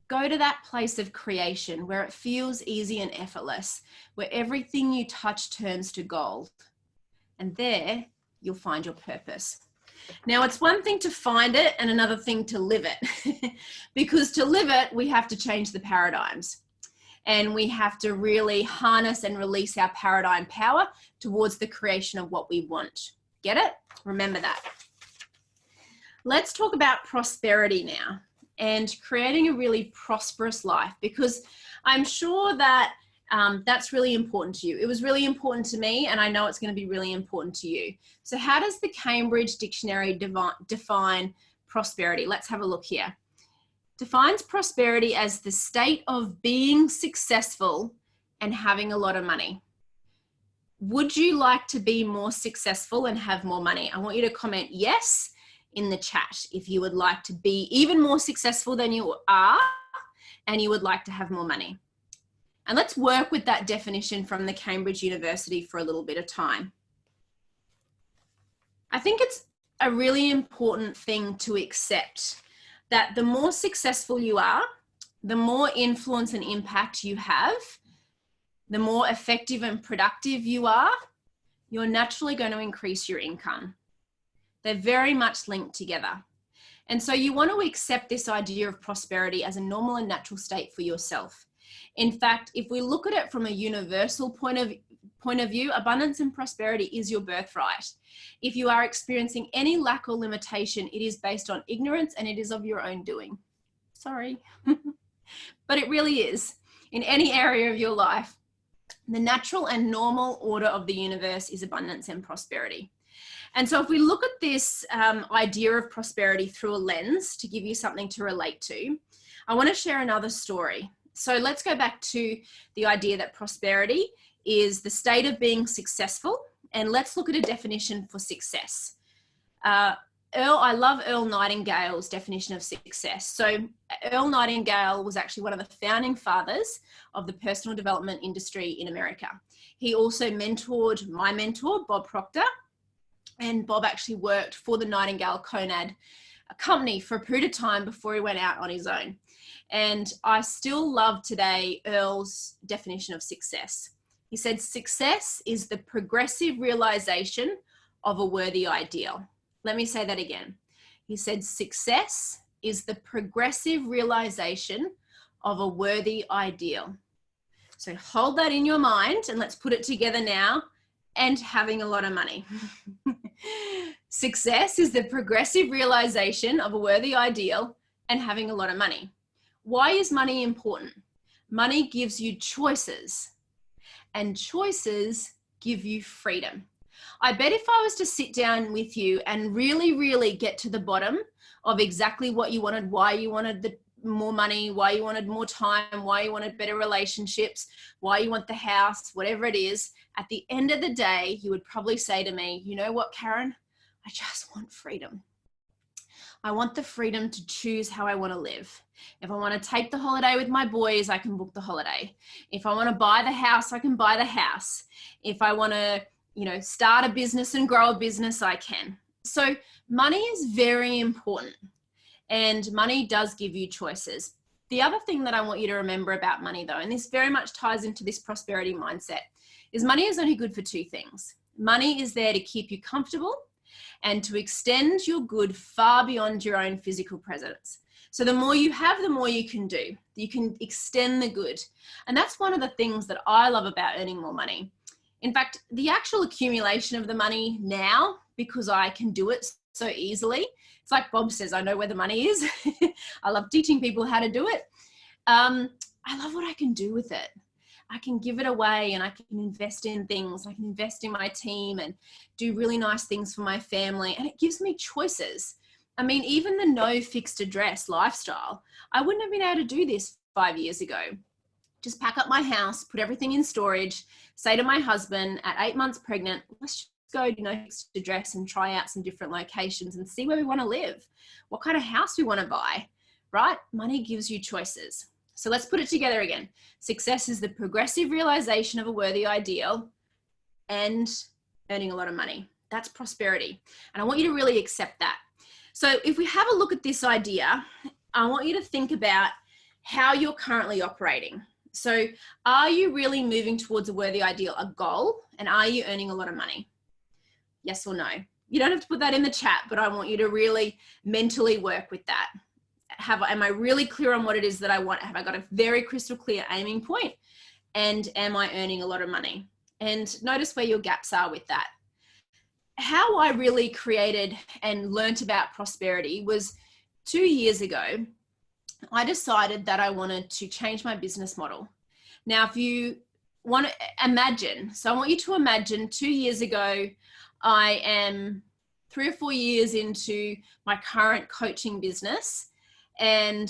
S1: Go to that place of creation where it feels easy and effortless, where everything you touch turns to gold. And there you'll find your purpose. Now, it's one thing to find it and another thing to live it. Because to live it, we have to change the paradigms. And we have to really harness and release our paradigm power towards the creation of what we want. Get it? Remember that. Let's talk about prosperity now and creating a really prosperous life, because I'm sure that that's really important to you. It was really important to me, and I know it's going to be really important to you. So how does the Cambridge Dictionary define prosperity? Let's have a look here. Defines prosperity as the state of being successful and having a lot of money. Would you like to be more successful and have more money? I want you to comment yes in the chat if you would like to be even more successful than you are and you would like to have more money. And let's work with that definition from the Cambridge University for a little bit of time. I think it's a really important thing to accept that the more successful you are, the more influence and impact you have, the more effective and productive you are, you're naturally going to increase your income. They're very much linked together. And so you want to accept this idea of prosperity as a normal and natural state for yourself. In fact, if we look at it from a universal point of view, abundance and prosperity is your birthright. If you are experiencing any lack or limitation, it is based on ignorance and it is of your own doing. Sorry, but it really is. In any area of your life, the natural and normal order of the universe is abundance and prosperity. And so if we look at this idea of prosperity through a lens to give you something to relate to, I want to share another story. So let's go back to the idea that prosperity is the state of being successful. And let's look at a definition for success. I love Earl Nightingale's definition of success. So Earl Nightingale was actually one of the founding fathers of the personal development industry in America. He also mentored my mentor, Bob Proctor. And Bob actually worked for the Nightingale Conad company for a period of time before he went out on his own. And I still love today Earl's definition of success. He said, success is the progressive realization of a worthy ideal. Let me say that again. He said, success is the progressive realization of a worthy ideal. So hold that in your mind and let's put it together now. and having a lot of money. Success is the progressive realization of a worthy ideal and having a lot of money. Why is money important? Money gives you choices, and choices give you freedom. I bet if I was to sit down with you and really get to the bottom of exactly what you wanted, why you wanted the more money, why you wanted more time, why you wanted better relationships, why you want the house, whatever it is, at the end of the day, you would probably say to me, you know what, Karen? I just want freedom. I want the freedom to choose how I want to live. If I want to take the holiday with my boys, I can book the holiday. If I want to buy the house, I can buy the house. If I want to, start a business and grow a business, I can. So money is very important, and money does give you choices. The other thing that I want you to remember about money, though, and this very much ties into this prosperity mindset, is money is only good for two things. Money is there to keep you comfortable and to extend your good far beyond your own physical presence. So the more you have, the more you can do. You can extend the good. And that's one of the things that I love about earning more money. In fact, the actual accumulation of the money now, because I can do it so easily, it's like Bob says, I know where the money is. I love teaching people how to do it. I love what I can do with it. I can give it away, and I can invest in things. I can invest in my team and do really nice things for my family. And it gives me choices. I mean, even the no fixed address lifestyle, I wouldn't have been able to do this 5 years ago. Just pack up my house, put everything in storage, say to my husband at 8 months pregnant, let's just go to no fixed address and try out some different locations and see where we want to live, what kind of house we want to buy, right? Money gives you choices. So let's put it together again. Success is the progressive realization of a worthy ideal and earning a lot of money. That's prosperity. And I want you to really accept that. So if we have a look at this idea, I want you to think about how you're currently operating. So are you really moving towards a worthy ideal, a goal, and are you earning a lot of money? Yes or no? You don't have to put that in the chat, but I want you to really mentally work with that. Am I really clear on what it is that I want? Have I got a very crystal clear aiming point? And am I earning a lot of money? And notice where your gaps are with that. How I really created and learnt about prosperity was 2 years ago. I decided that I wanted to change my business model. Now, if you want to imagine, so I want you to imagine 2 years ago, I am 3 or 4 years into my current coaching business. And,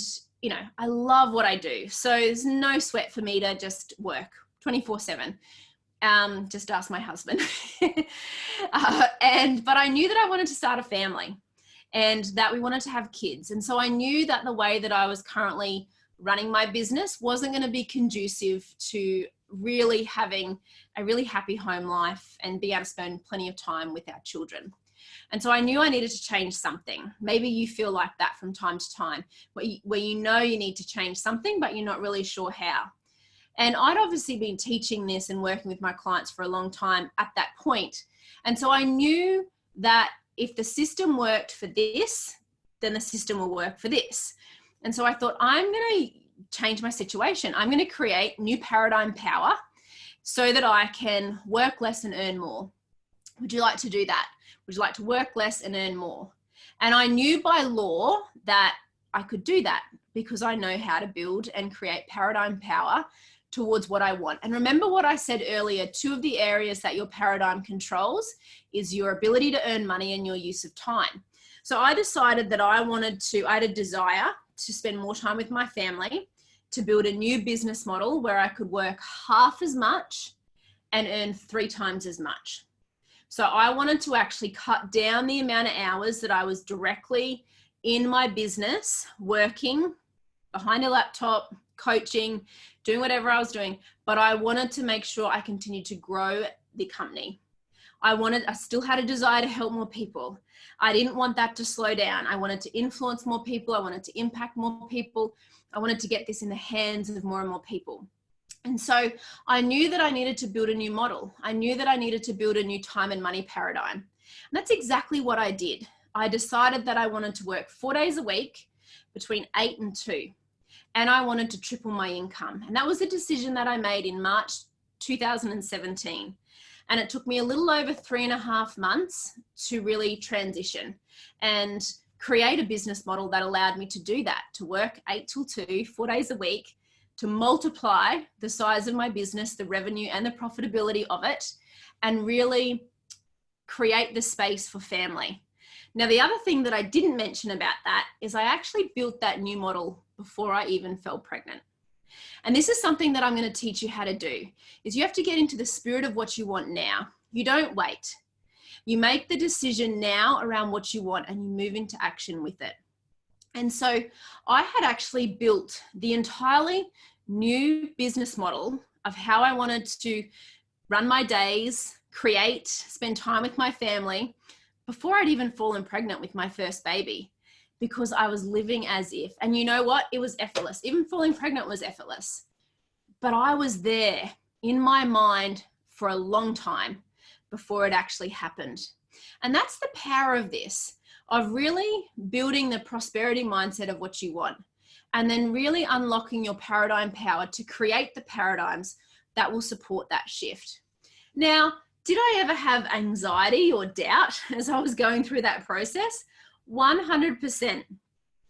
S1: I love what I do. So there's no sweat for me to just work 24/7. Just ask my husband. But I knew that I wanted to start a family and that we wanted to have kids. And so I knew that the way that I was currently running my business wasn't going to be conducive to really having a really happy home life and be able to spend plenty of time with our children. And so I knew I needed to change something. Maybe you feel like that from time to time, where you know you need to change something, but you're not really sure how. And I'd obviously been teaching this and working with my clients for a long time at that point. And so I knew that if the system worked for this, then the system will work for this. And so I thought, I'm going to change my situation. I'm going to create new paradigm power so that I can work less and earn more. Would you like to do that? Would you like to work less and earn more? And I knew by law that I could do that because I know how to build and create paradigm power towards what I want. And remember what I said earlier, 2 of the areas that your paradigm controls is your ability to earn money and your use of time. So I decided that I had a desire to spend more time with my family, to build a new business model where I could work half as much and earn 3 times as much. So I wanted to actually cut down the amount of hours that I was directly in my business, working behind a laptop, coaching, doing whatever I was doing, but I wanted to make sure I continued to grow the company. I still had a desire to help more people. I didn't want that to slow down. I wanted to influence more people. I wanted to impact more people. I wanted to get this in the hands of more and more people. And so I knew that I needed to build a new model. I knew that I needed to build a new time and money paradigm. And that's exactly what I did. I decided that I wanted to work 4 days a week between 8 and 2. And I wanted to triple my income. And that was a decision that I made in March 2017. And it took me a little over 3.5 months to really transition and create a business model that allowed me to do that, to work 8 till 2, 4 days a week, to multiply the size of my business, the revenue and the profitability of it, and really create the space for family. Now, the other thing that I didn't mention about that is I actually built that new model before I even fell pregnant. And this is something that I'm going to teach you how to do, is you have to get into the spirit of what you want now. You don't wait. You make the decision now around what you want and you move into action with it. And so I had actually built the entirely new business model of how I wanted to run my days, create, spend time with my family before I'd even fallen pregnant with my first baby, because I was living as if, and you know what? It was effortless. Even falling pregnant was effortless. But I was there in my mind for a long time before it actually happened. And that's the power of this, of really building the prosperity mindset of what you want, and then really unlocking your paradigm power to create the paradigms that will support that shift. Now, did I ever have anxiety or doubt as I was going through that process? 100%.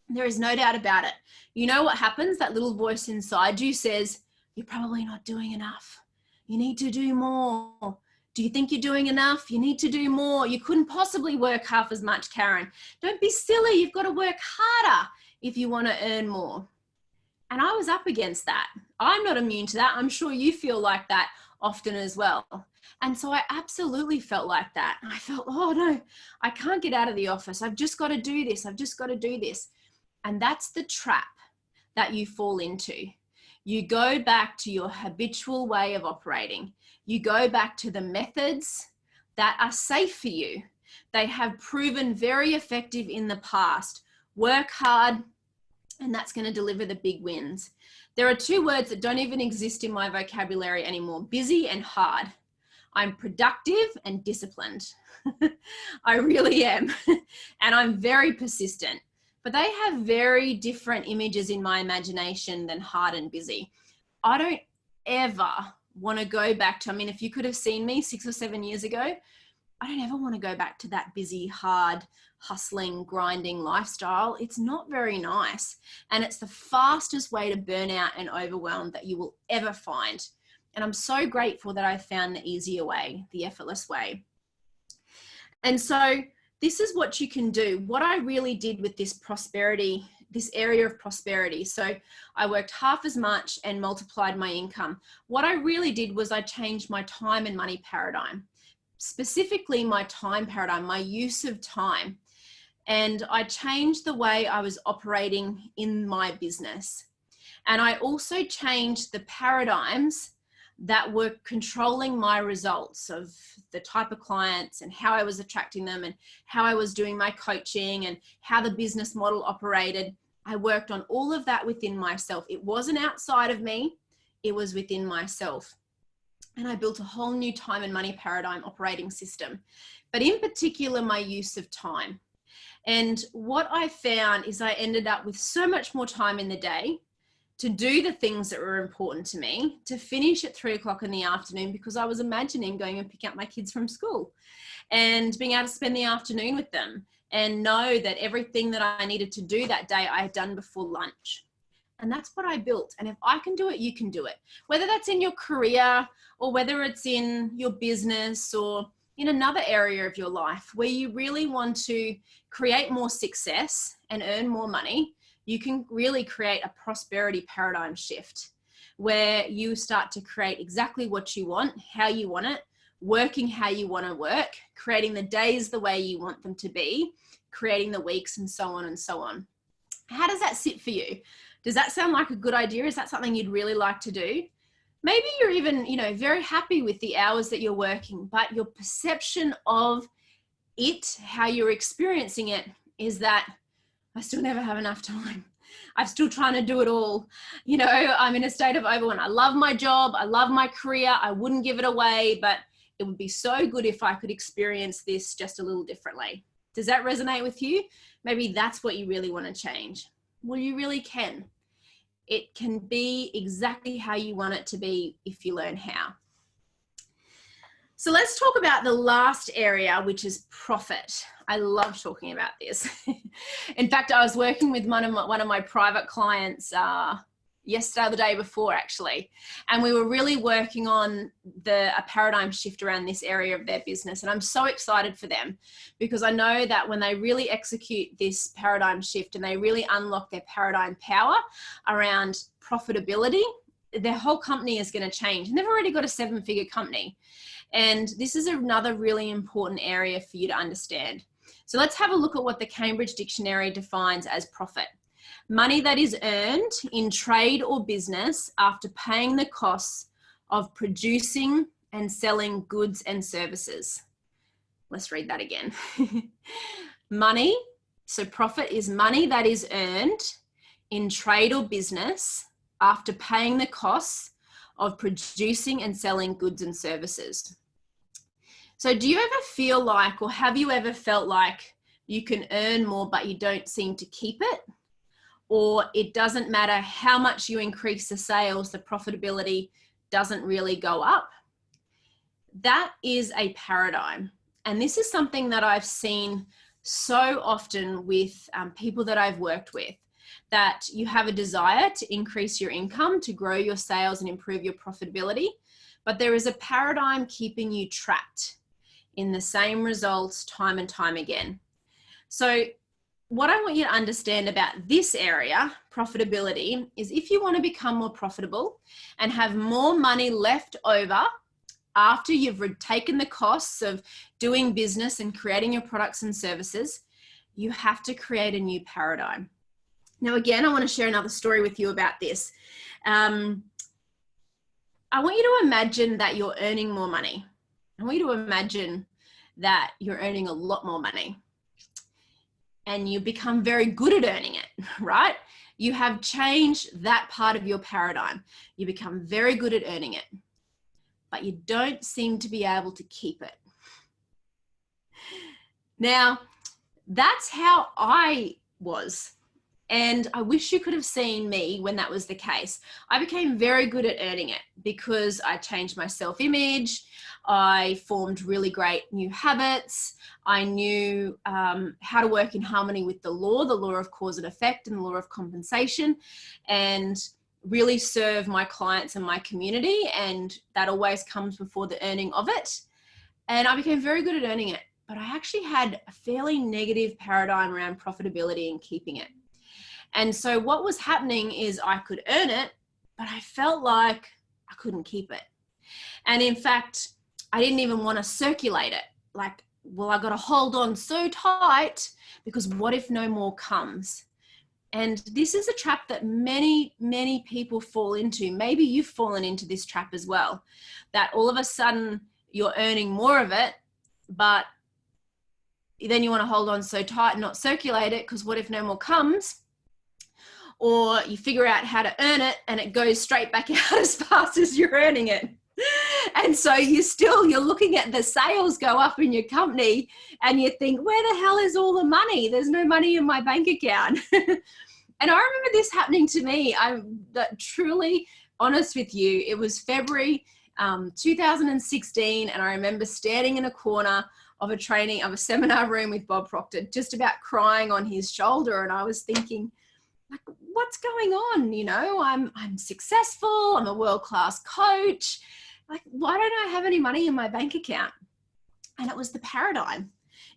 S1: There is no doubt about it. You know what happens? That little voice inside you says, you're probably not doing enough. You need to do more. Do you think you're doing enough? You need to do more. You couldn't possibly work half as much, Karen. Don't be silly. You've got to work harder if you want to earn more. And I was up against that. I'm not immune to that. I'm sure you feel like that often as well. And so I absolutely felt like that. I felt, oh no, I can't get out of the office. I've just got to do this. I've just got to do this. And that's the trap that you fall into. You go back to your habitual way of operating. You go back to the methods that are safe for you. They have proven very effective in the past. Work hard, and that's going to deliver the big wins. There are 2 words that don't even exist in my vocabulary anymore: busy and hard. I'm productive and disciplined. I really am. And I'm very persistent. But they have very different images in my imagination than hard and busy. I don't ever want to go back to, I mean, if you could have seen me 6 or 7 years ago, I don't ever want to go back to that busy, hard, hustling, grinding lifestyle. It's not very nice. And it's the fastest way to burn out and overwhelm that you will ever find. And I'm so grateful that I found the easier way, the effortless way. And so this is what you can do. What I really did with this prosperity, this area of prosperity. So I worked half as much and multiplied my income. What I really did was I changed my time and money paradigm, specifically my time paradigm, my use of time. And I changed the way I was operating in my business. And I also changed the paradigms that were controlling my results of the type of clients and how I was attracting them and how I was doing my coaching and how the business model operated. I worked on all of that within myself. It wasn't outside of me, it was within myself. And I built a whole new time and money paradigm operating system, but in particular, my use of time. And what I found is I ended up with so much more time in the day to do the things that were important to me, to finish at 3 o'clock in the afternoon, because I was imagining going and picking up my kids from school and being able to spend the afternoon with them and know that everything that I needed to do that day, I had done before lunch. And that's what I built. And if I can do it, you can do it. Whether that's in your career or whether it's in your business or in another area of your life where you really want to create more success and earn more money, you can really create a prosperity paradigm shift where you start to create exactly what you want, how you want it, working how you want to work, creating the days the way you want them to be, creating the weeks, and so on and so on. How does that sit for you? Does that sound like a good idea? Is that something you'd really like to do? Maybe you're even, very happy with the hours that you're working, but your perception of it, how you're experiencing it, is that I still never have enough time. I'm still trying to do it all. I'm in a state of overwhelm. I love my job. I love my career. I wouldn't give it away, but it would be so good if I could experience this just a little differently. Does that resonate with you? Maybe that's what you really want to change. Well, you really can. It can be exactly how you want it to be if you learn how. So let's talk about the last area, which is profit. I love talking about this. In fact, I was working with one of my private clients yesterday or the day before, actually, and we were really working on a paradigm shift around this area of their business. And I'm so excited for them, because I know that when they really execute this paradigm shift and they really unlock their paradigm power around profitability, their whole company is going to change. And they've already got a 7-figure company. And this is another really important area for you to understand. So let's have a look at what the Cambridge Dictionary defines as profit. Money that is earned in trade or business after paying the costs of producing and selling goods and services. Let's read that again. Money, so profit is money that is earned in trade or business after paying the costs of producing and selling goods and services. So do you ever feel like, or have you ever felt like you can earn more, but you don't seem to keep it? Or it doesn't matter how much you increase the sales, the profitability doesn't really go up? That is a paradigm. And this is something that I've seen so often with people that I've worked with, that you have a desire to increase your income, to grow your sales and improve your profitability, but there is a paradigm keeping you trapped in the same results time and time again. So what I want you to understand about this area, profitability, is if you want to become more profitable and have more money left over after you've taken the costs of doing business and creating your products and services, you have to create a new paradigm. Now, again, I want to share another story with you about this. I want you to imagine that you're earning more money. I want you to imagine that you're earning a lot more money and you become very good at earning it, right? You have changed that part of your paradigm. You become very good at earning it, but you don't seem to be able to keep it. Now, that's how I was. And I wish you could have seen me when that was the case. I became very good at earning it because I changed my self-image. I formed really great new habits. I knew how to work in harmony with the law of cause and effect and the law of compensation, and really serve my clients and my community. And that always comes before the earning of it. And I became very good at earning it, but I actually had a fairly negative paradigm around profitability and keeping it. And so what was happening is I could earn it, but I felt like I couldn't keep it. And in fact, I didn't even want to circulate it. Like, well, I got to hold on so tight because what if no more comes? And this is a trap that many, many people fall into. Maybe you've fallen into this trap as well, that all of a sudden you're earning more of it, but then you want to hold on so tight and not circulate it because what if no more comes? Or you figure out how to earn it and it goes straight back out as fast as you're earning it. And so you're looking at the sales go up in your company and you think, where the hell is all the money? There's no money in my bank account. And I remember this happening to me. I'm truly honest with you. It was February 2016, and I remember standing in a corner of a seminar room with Bob Proctor, just about crying on his shoulder. And I was thinking, like, what's going on? You know, I'm successful. I'm a world-class coach. Like, why don't I have any money in my bank account? And it was the paradigm.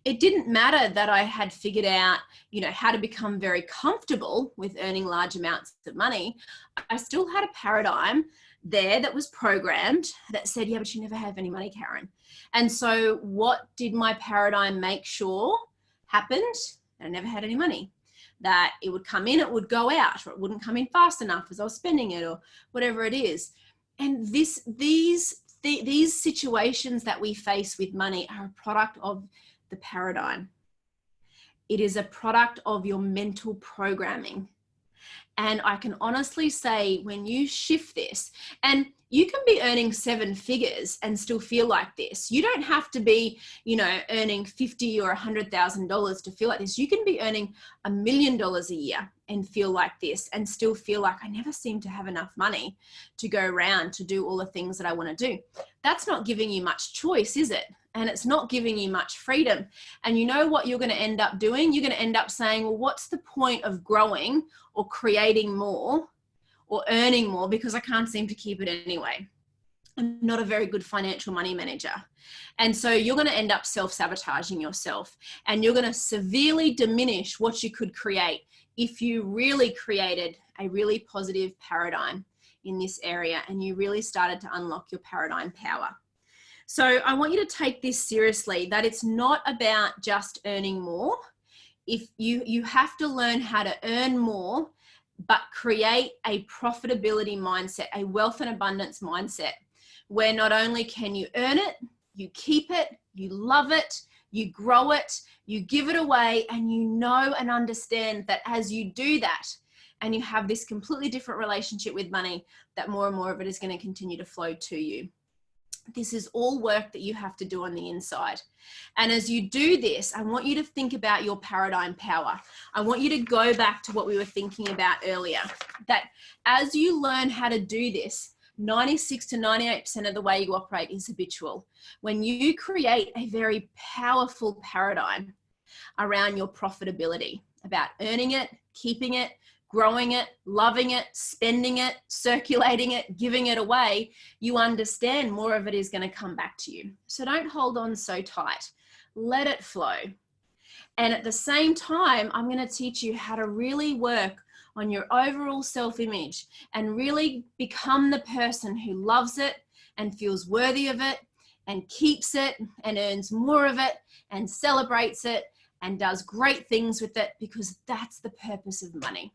S1: It didn't matter that I had figured out, you know, how to become very comfortable with earning large amounts of money. I still had a paradigm there that was programmed that said, yeah, but you never have any money, Karen. And so what did my paradigm make sure happened? I never had any money. That it would come in, it would go out, or it wouldn't come in fast enough as I was spending it, or whatever it is. And these situations that we face with money are a product of the paradigm. It is a product of your mental programming. And I can honestly say, when you shift this, and you can be earning 7 figures and still feel like this. You don't have to be, you know, earning $50,000 or $100,000 to feel like this. You can be earning $1 million a year and feel like this and still feel like I never seem to have enough money to go around to do all the things that I want to do. That's not giving you much choice, is it? And it's not giving you much freedom. And you know what you're going to end up doing? You're going to end up saying, well, what's the point of growing or creating more or earning more because I can't seem to keep it anyway? I'm not a very good financial money manager. And so you're going to end up self-sabotaging yourself, and you're going to severely diminish what you could create if you really created a really positive paradigm in this area and you really started to unlock your paradigm power. So I want you to take this seriously, that it's not about just earning more. If you have to learn how to earn more, but create a profitability mindset, a wealth and abundance mindset, where not only can you earn it, you keep it, you love it, you grow it, you give it away, and you know and understand that as you do that and you have this completely different relationship with money, that more and more of it is going to continue to flow to you. This is all work that you have to do on the inside. And as you do this, I want you to think about your paradigm power. I want you to go back to what we were thinking about earlier, that as you learn how to do this, 96 to 98% of the way you operate is habitual. When you create a very powerful paradigm around your profitability, about earning it, keeping it, growing it, loving it, spending it, circulating it, giving it away, you understand more of it is going to come back to you. So don't hold on so tight. Let it flow. And at the same time, I'm going to teach you how to really work on your overall self-image and really become the person who loves it and feels worthy of it and keeps it and earns more of it and celebrates it and does great things with it, because that's the purpose of money.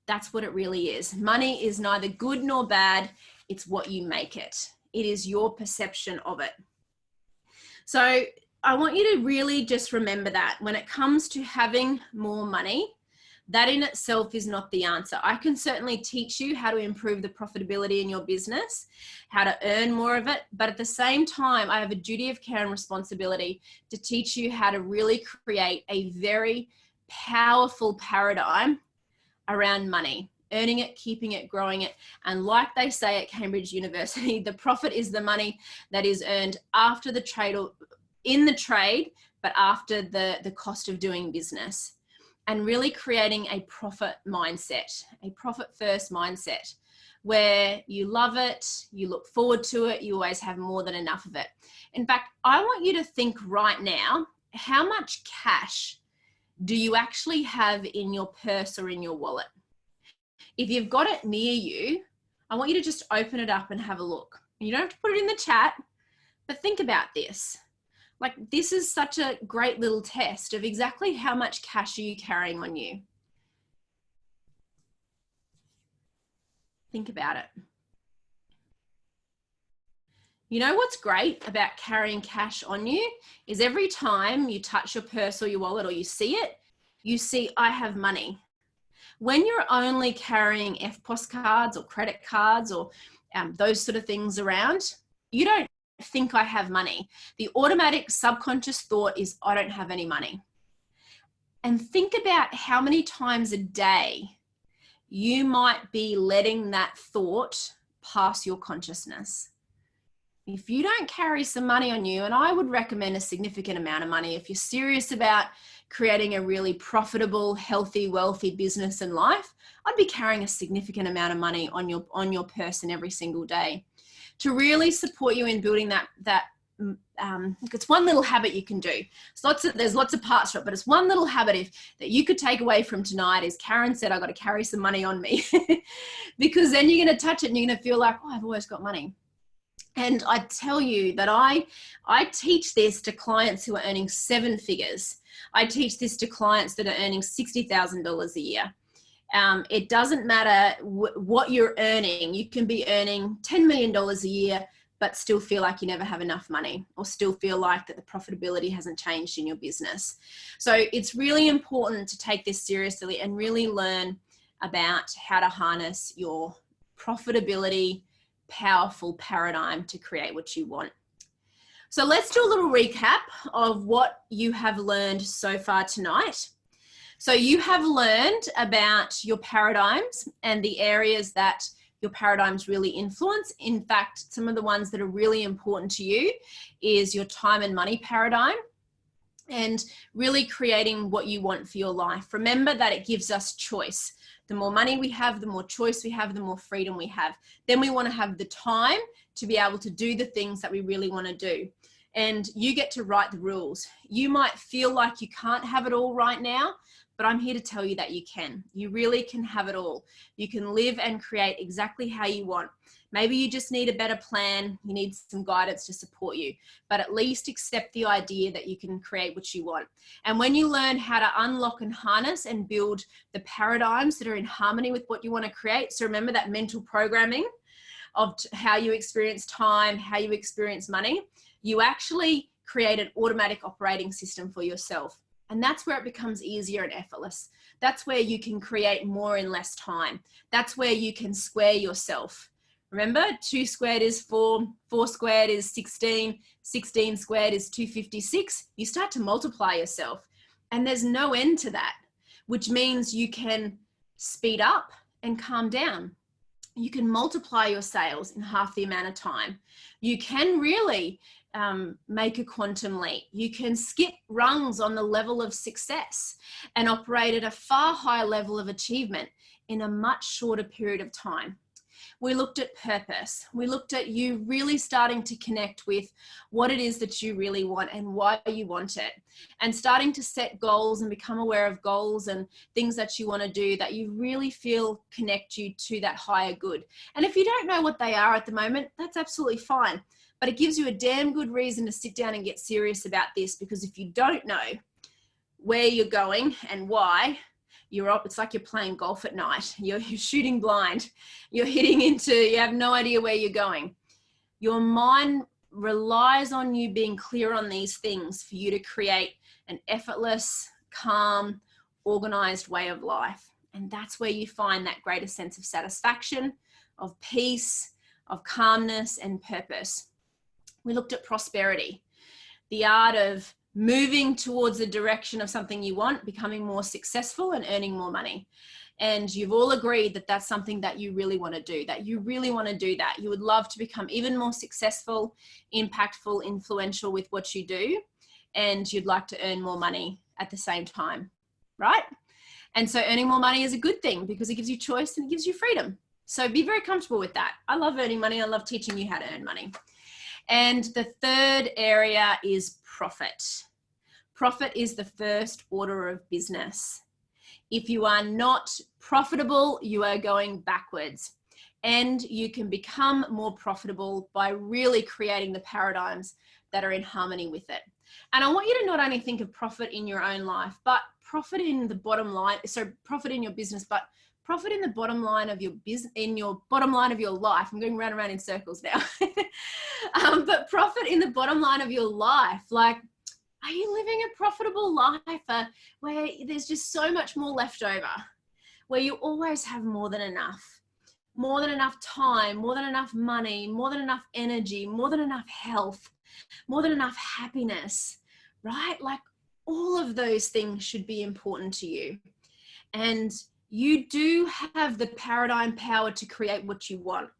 S1: That's what it really is. Money is neither good nor bad. It's what you make it. It is your perception of it. So I want you to really just remember that when it comes to having more money, that in itself is not the answer. I can certainly teach you how to improve the profitability in your business, how to earn more of it, but at the same time, I have a duty of care and responsibility to teach you how to really create a very powerful paradigm around money, earning it, keeping it, growing it. And like they say at Cambridge University, the profit is the money that is earned after the trade or in the trade, but after the cost of doing business. And really creating a profit mindset, a profit first mindset, where you love it, you look forward to it, you always have more than enough of it. In fact, I want you to think right now, how much cash do you actually have in your purse or in your wallet? If you've got it near you, I want you to just open it up and have a look. You don't have to put it in the chat, but think about this. Like, this is such a great little test of exactly how much cash are you carrying on you. Think about it. You know what's great about carrying cash on you is every time you touch your purse or your wallet or you see it, you see, I have money. When you're only carrying EFTPOS cards or credit cards or those sort of things around, you don't think I have money. The automatic subconscious thought is, I don't have any money. And think about how many times a day you might be letting that thought pass your consciousness. If you don't carry some money on you, and I would recommend a significant amount of money if you're serious about creating a really profitable, healthy, wealthy business and life, I'd be carrying a significant amount of money on your person every single day to really support you in building that it's one little habit you can do. There's lots of parts to it, but it's one little habit that you could take away from tonight is, Karen said, I got to carry some money on me because then you're going to touch it and you're going to feel like, oh, I've always got money. And I tell you that I teach this to clients who are earning 7 figures. I teach this to clients that are earning $60,000 a year. It doesn't matter what you're earning. You can be earning $10 million a year, but still feel like you never have enough money, or still feel like that the profitability hasn't changed in your business. So it's really important to take this seriously and really learn about how to harness your profitability, powerful paradigm to create what you want. So let's do a little recap of what you have learned so far tonight. So you have learned about your paradigms and the areas that your paradigms really influence. In fact, some of the ones that are really important to you is your time and money paradigm, and really creating what you want for your life. Remember that it gives us choice. The more money we have, the more choice we have, the more freedom we have. Then we want to have the time to be able to do the things that we really want to do. And you get to write the rules. You might feel like you can't have it all right now, but I'm here to tell you that you can. You really can have it all. You can live and create exactly how you want. Maybe you just need a better plan. You need some guidance to support you, but at least accept the idea that you can create what you want. And when you learn how to unlock and harness and build the paradigms that are in harmony with what you want to create, so remember that mental programming of how you experience time, how you experience money, you actually create an automatic operating system for yourself. And that's where it becomes easier and effortless. That's where you can create more in less time. That's where you can square yourself. Remember, 2 squared is 4, 4 squared is 16, 16 squared is 256. You start to multiply yourself, and there's no end to that, which means you can speed up and calm down. You can multiply your sales in half the amount of time. You can really make a quantum leap. You can skip rungs on the level of success and operate at a far higher level of achievement in a much shorter period of time. We looked at purpose. We looked at you really starting to connect with what it is that you really want and why you want it, and starting to set goals and become aware of goals and things that you want to do that you really feel connect you to that higher good. And if you don't know what they are at the moment, that's absolutely fine. But it gives you a damn good reason to sit down and get serious about this, because if you don't know where you're going and why, it's like you're playing golf at night. You're shooting blind. You're hitting into, you have no idea where you're going. Your mind relies on you being clear on these things for you to create an effortless, calm, organized way of life. And that's where you find that greater sense of satisfaction, of peace, of calmness and purpose. We looked at prosperity, the art of moving towards the direction of something you want, becoming more successful and earning more money. And you've all agreed that that's something that you really want to do, that you really want to do that. You would love to become even more successful, impactful, influential with what you do. And you'd like to earn more money at the same time, right? And so earning more money is a good thing because it gives you choice and it gives you freedom. So be very comfortable with that. I love earning money. I love teaching you how to earn money. And the third area is profit. Profit is the first order of business. If you are not profitable, you are going backwards. And you can become more profitable by really creating the paradigms that are in harmony with it. And I want you to not only think of profit in your own life, but profit in the bottom line. So profit in your business, but profit in the bottom line of your business, in your bottom line of your life. I'm going round and round in circles now. But profit in the bottom line of your life. Like, are you living a profitable life where there's just so much more left over, where you always have more than enough time, more than enough money, more than enough energy, more than enough health, more than enough happiness, right? Like all of those things should be important to you. And you do have the paradigm power to create what you want.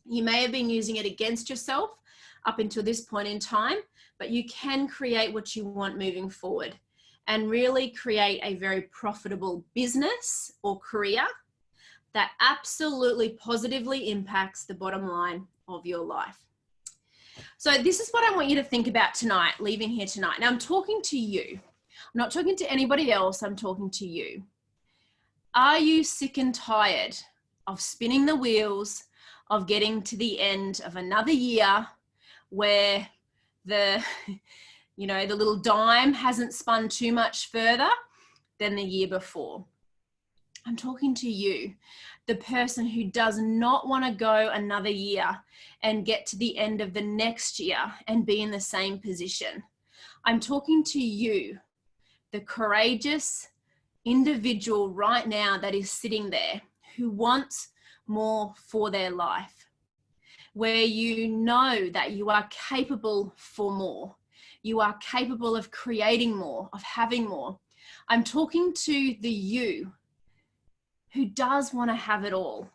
S1: You may have been using it against yourself up until this point in time, but you can create what you want moving forward and really create a very profitable business or career that absolutely positively impacts the bottom line of your life. So this is what I want you to think about tonight, leaving here tonight. Now I'm talking to you. I'm not talking to anybody else. I'm talking to you. Are you sick and tired of spinning the wheels, of getting to the end of another year where the little dime hasn't spun too much further than the year before? I'm talking to you, the person who does not want to go another year and get to the end of the next year and be in the same position. I'm talking to you, the courageous individual right now that is sitting there who wants more for their life, where you know that you are capable for more. You are capable of creating more, of having more. I'm talking to the you who does want to have it all.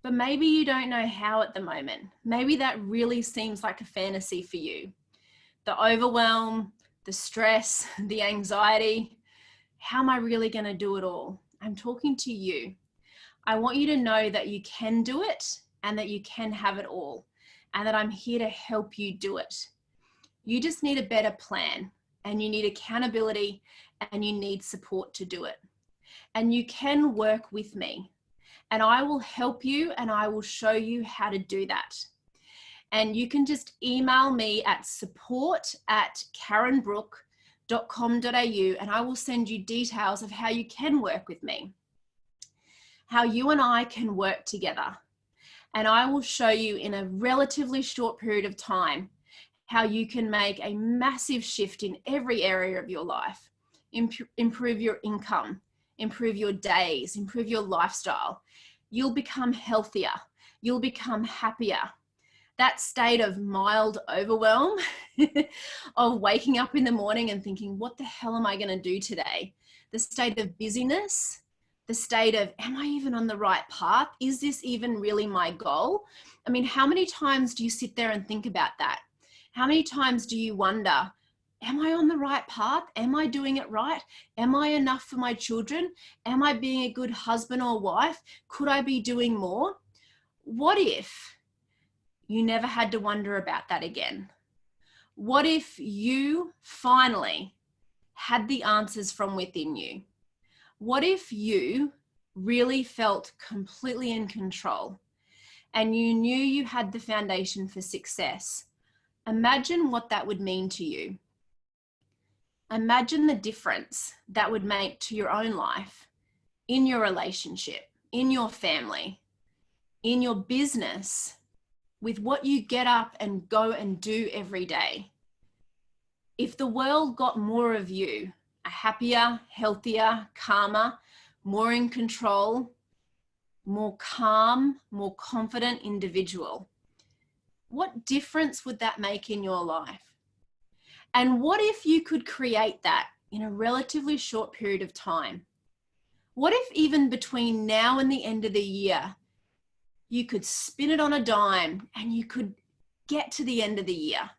S1: But maybe you don't know how at the moment. Maybe that really seems like a fantasy for you. The overwhelm, the stress, the anxiety. How am I really going to do it all? I'm talking to you. I want you to know that you can do it and that you can have it all, and that I'm here to help you do it. You just need a better plan, and you need accountability, and you need support to do it. And you can work with me, and I will help you, and I will show you how to do that. And you can just email me at support@karenbrook.com.au, and I will send you details of how you can work with me, how you and I can work together. And I will show you in a relatively short period of time how you can make a massive shift in every area of your life, improve your income, improve your days, improve your lifestyle. You'll become healthier. You'll become happier. That state of mild overwhelm of waking up in the morning and thinking, what the hell am I going to do today? The state of busyness, the state of, am I even on the right path? Is this even really my goal? I mean, how many times do you sit there and think about that? How many times do you wonder, am I on the right path? Am I doing it right? Am I enough for my children? Am I being a good husband or wife? Could I be doing more? What if you never had to wonder about that again? What if you finally had the answers from within you? What if you really felt completely in control and you knew you had the foundation for success? Imagine what that would mean to you. Imagine the difference that would make to your own life, in your relationship, in your family, in your business, with what you get up and go and do every day. If the world got more of you, a happier, healthier, calmer, more in control, more calm, more confident individual, what difference would that make in your life? And what if you could create that in a relatively short period of time? What if even between now and the end of the year, you could spin it on a dime and you could get to the end of the year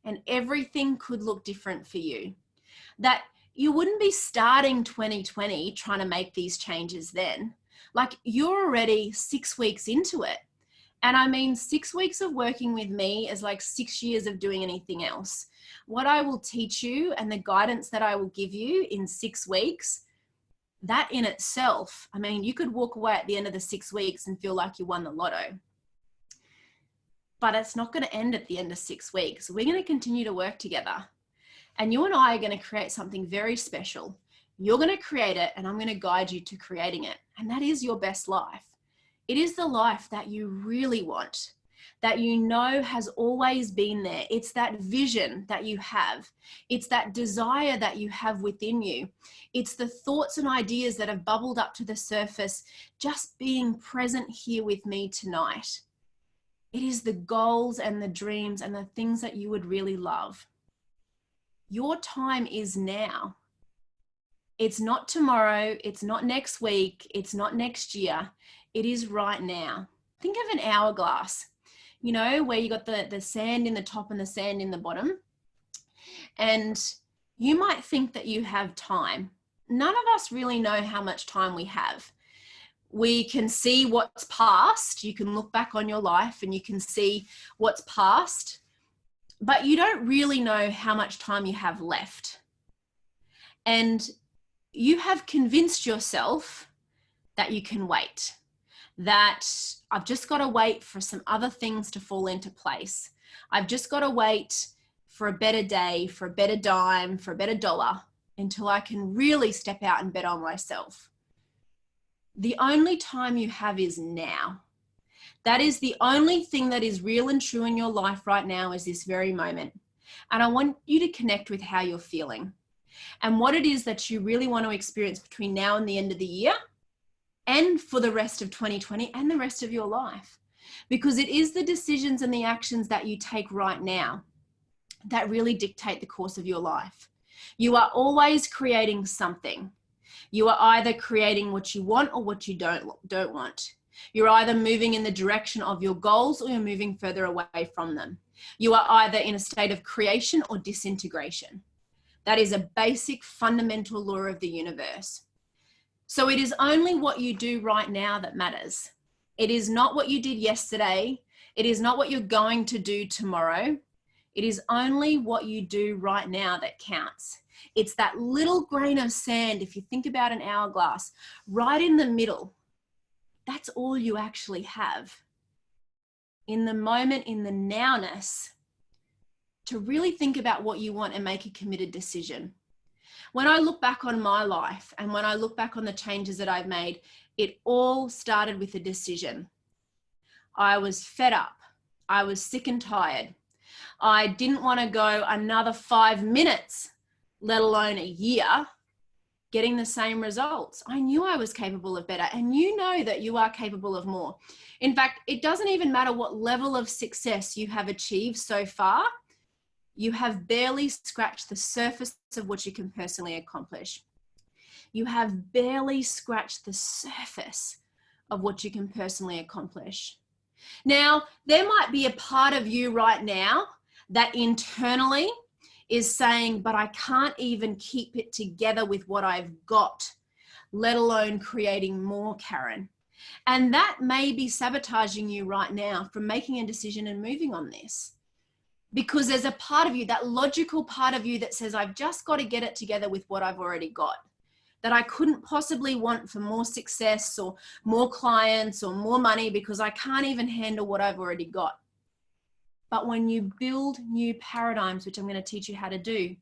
S1: and everything could look different for you? That you wouldn't be starting 2020 trying to make these changes then. Like, you're already 6 weeks into it. And I mean, 6 weeks of working with me is like 6 years of doing anything else. What I will teach you and the guidance that I will give you in 6 weeks, that in itself, I mean, you could walk away at the end of the 6 weeks and feel like you won the lotto. But it's not going to end at the end of 6 weeks. We're going to continue to work together. And you and I are going to create something very special. You're going to create it, and I'm going to guide you to creating it. And that is your best life. It is the life that you really want, that you know has always been there. It's that vision that you have. It's that desire that you have within you. It's the thoughts and ideas that have bubbled up to the surface, just being present here with me tonight. It is the goals and the dreams and the things that you would really love. Your time is now. It's not tomorrow. It's not next week. It's not next year. It is right now. Think of an hourglass, you know, where you got the sand in the top and the sand in the bottom. And you might think that you have time. None of us really know how much time we have. We can see what's past. You can look back on your life and you can see what's past, but you don't really know how much time you have left. And you have convinced yourself that you can wait, that I've just got to wait for some other things to fall into place. I've just got to wait for a better day, for a better dime, for a better dollar, until I can really step out and bet on myself. The only time you have is now. That is the only thing that is real and true in your life right now, is this very moment. And I want you to connect with how you're feeling and what it is that you really want to experience between now and the end of the year, and for the rest of 2020 and the rest of your life. Because it is the decisions and the actions that you take right now that really dictate the course of your life. You are always creating something. You are either creating what you want or what you don't want. You're either moving in the direction of your goals or you're moving further away from them. You are either in a state of creation or disintegration. That is a basic fundamental law of the universe. So it is only what you do right now that matters. It is not what you did yesterday. It is not what you're going to do tomorrow. It is only what you do right now that counts. It's that little grain of sand, if you think about an hourglass, right in the middle. That's all you actually have. In the moment, in the nowness, to really think about what you want and make a committed decision. When I look back on my life and when I look back on the changes that I've made, it all started with a decision. I was fed up. I was sick and tired. I didn't want to go another 5 minutes, let alone a year, getting the same results. I knew I was capable of better, and you know that you are capable of more. In fact, it doesn't even matter what level of success you have achieved so far. You have barely scratched the surface of what you can personally accomplish. You have barely scratched the surface of what you can personally accomplish. Now, there might be a part of you right now that internally is saying, but I can't even keep it together with what I've got, let alone creating more, Karen. And that may be sabotaging you right now from making a decision and moving on this. Because there's a part of you, that logical part of you that says, I've just got to get it together with what I've already got, that I couldn't possibly want for more success or more clients or more money because I can't even handle what I've already got. But when you build new paradigms, which I'm going to teach you how to do,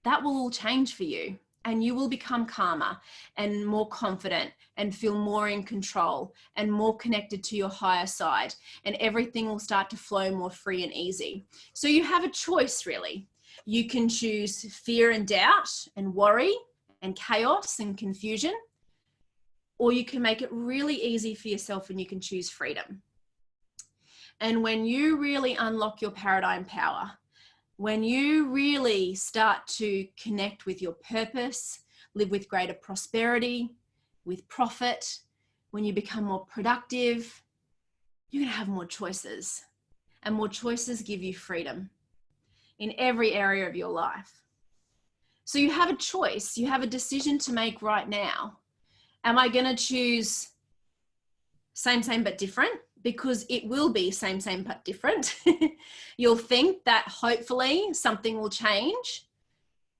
S1: that will all change for you. And you will become calmer and more confident and feel more in control and more connected to your higher side. And everything will start to flow more free and easy. So you have a choice, really. You can choose fear and doubt and worry and chaos and confusion, or you can make it really easy for yourself and you can choose freedom. And when you really unlock your paradigm power, when you really start to connect with your purpose, live with greater prosperity, with profit, when you become more productive, you're going to have more choices. And more choices give you freedom in every area of your life. So you have a choice. You have a decision to make right now. Am I going to choose same, but different? Because it will be same, but different. You'll think that hopefully something will change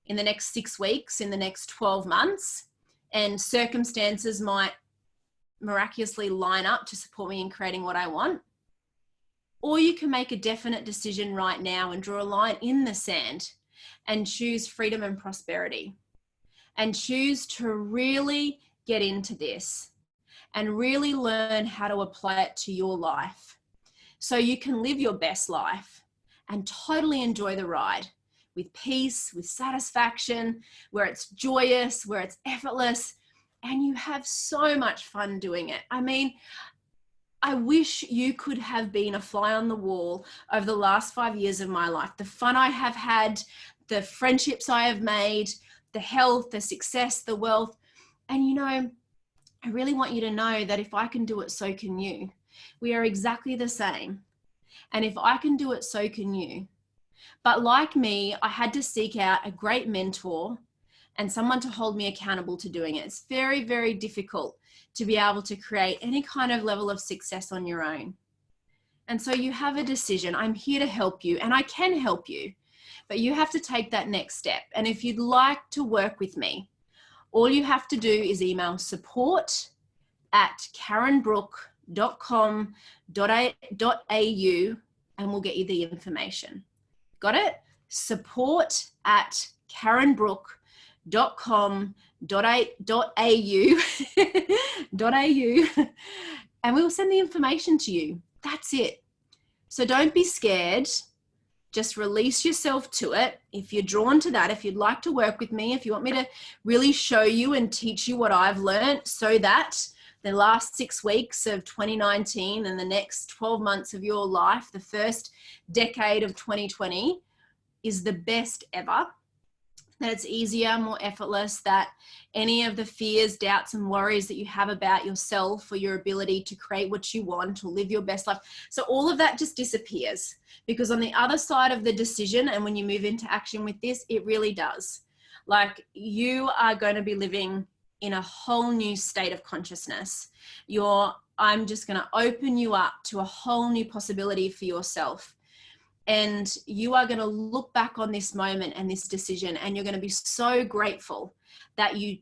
S1: in the next 6 weeks, in the next 12 months, and circumstances might miraculously line up to support me in creating what I want. Or you can make a definite decision right now and draw a line in the sand and choose freedom and prosperity and choose to really get into this and really learn how to apply it to your life so you can live your best life and totally enjoy the ride with peace, with satisfaction, where it's joyous, where it's effortless, and you have so much fun doing it. I mean, I wish you could have been a fly on the wall over the last 5 years of my life. The fun I have had, the friendships I have made, the health, the success, the wealth. And you know, I really want you to know that if I can do it, so can you. We are exactly the same. And if I can do it, so can you. But like me, I had to seek out a great mentor and someone to hold me accountable to doing it. It's very, very difficult to be able to create any kind of level of success on your own. And so you have a decision. I'm here to help you, and I can help you, but you have to take that next step. And if you'd like to work with me, all you have to do is email support@karenbrook.com.au and we'll get you the information. Got it? support@karenbrook.com.au and we will send the information to you. That's it. So don't be scared. Just release yourself to it. If you're drawn to that, if you'd like to work with me, if you want me to really show you and teach you what I've learned so that the last 6 weeks of 2019 and the next 12 months of your life, the first decade of 2020 is the best ever, that it's easier, more effortless, that any of the fears, doubts, and worries that you have about yourself or your ability to create what you want or live your best life. So all of that just disappears, because on the other side of the decision, and when you move into action with this, it really does. Like, you are going to be living in a whole new state of consciousness. I'm just going to open you up to a whole new possibility for yourself. And you are going to look back on this moment and this decision, and you're going to be so grateful that you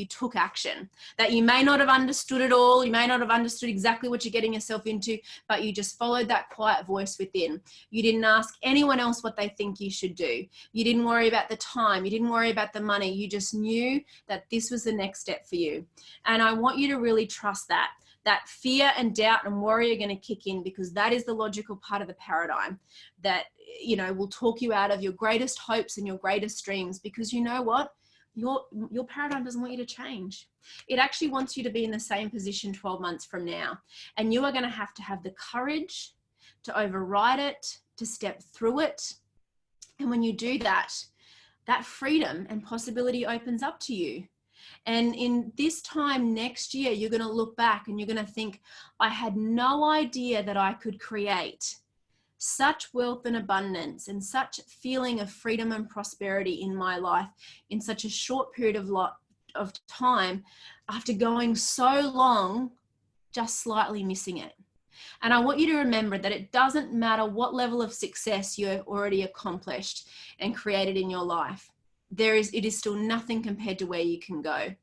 S1: took action, that you may not have understood it all. You may not have understood exactly what you're getting yourself into, but you just followed that quiet voice within. You didn't ask anyone else what they think you should do. You didn't worry about the time. You didn't worry about the money. You just knew that this was the next step for you. And I want you to really trust that fear and doubt and worry are going to kick in, because that is the logical part of the paradigm that, will talk you out of your greatest hopes and your greatest dreams. Because you know what? Your paradigm doesn't want you to change. It actually wants you to be in the same position 12 months from now. And you are going to have the courage to override it, to step through it. And when you do that, that freedom and possibility opens up to you. And in this time next year, you're going to look back and you're going to think, I had no idea that I could create such wealth and abundance and such feeling of freedom and prosperity in my life in such a short period of time, after going so long just slightly missing it. And I want you to remember that it doesn't matter what level of success you have already accomplished and created in your life. It is still nothing compared to where you can go.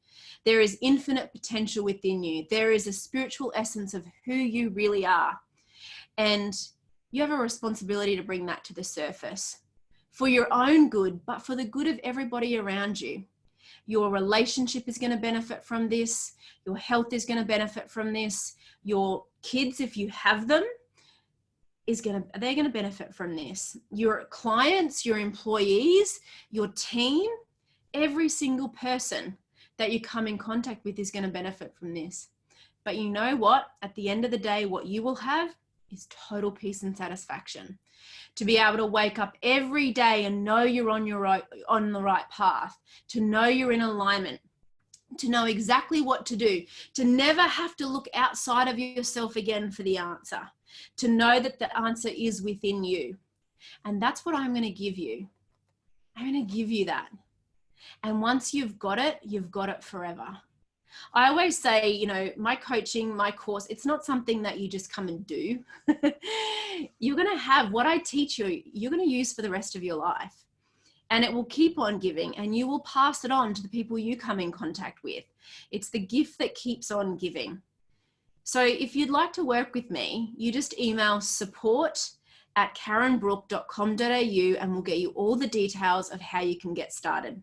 S1: There is infinite potential within you. There is a spiritual essence of who you really are. And you have a responsibility to bring that to the surface for your own good, but for the good of everybody around you. Your relationship is going to benefit from this. Your health is going to benefit from this. Your kids, if you have them, they're going to benefit from this. Your clients, your employees, your team, every single person that you come in contact with is going to benefit from this. But you know what? At the end of the day, what you will have is total peace and satisfaction. To be able to wake up every day and know you're on the right path, to know you're in alignment, to know exactly what to do, to never have to look outside of yourself again for the answer, to know that the answer is within you. And that's what I'm going to give you. I'm going to give you that. And once you've got it forever. I always say, my coaching, my course, it's not something that you just come and do. You're going to have what I teach you, you're going to use for the rest of your life. And it will keep on giving, and you will pass it on to the people you come in contact with. It's the gift that keeps on giving. So if you'd like to work with me, you just email support@karenbrook.com.au and we'll get you all the details of how you can get started.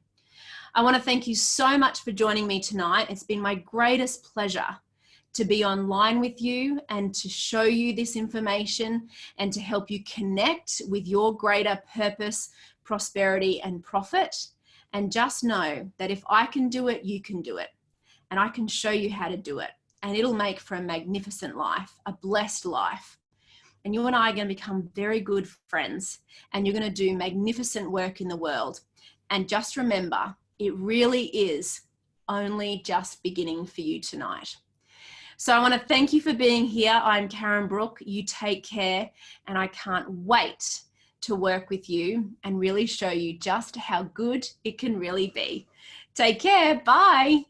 S1: I want to thank you so much for joining me tonight. It's been my greatest pleasure to be online with you and to show you this information and to help you connect with your greater purpose, prosperity, and profit. And just know that if I can do it, you can do it. And I can show you how to do it. And it'll make for a magnificent life, a blessed life. And you and I are going to become very good friends, and you're going to do magnificent work in the world. And just remember, it really is only just beginning for you tonight. So I want to thank you for being here. I'm Karen Brook. You take care, and I can't wait to work with you and really show you just how good it can really be. Take care. Bye.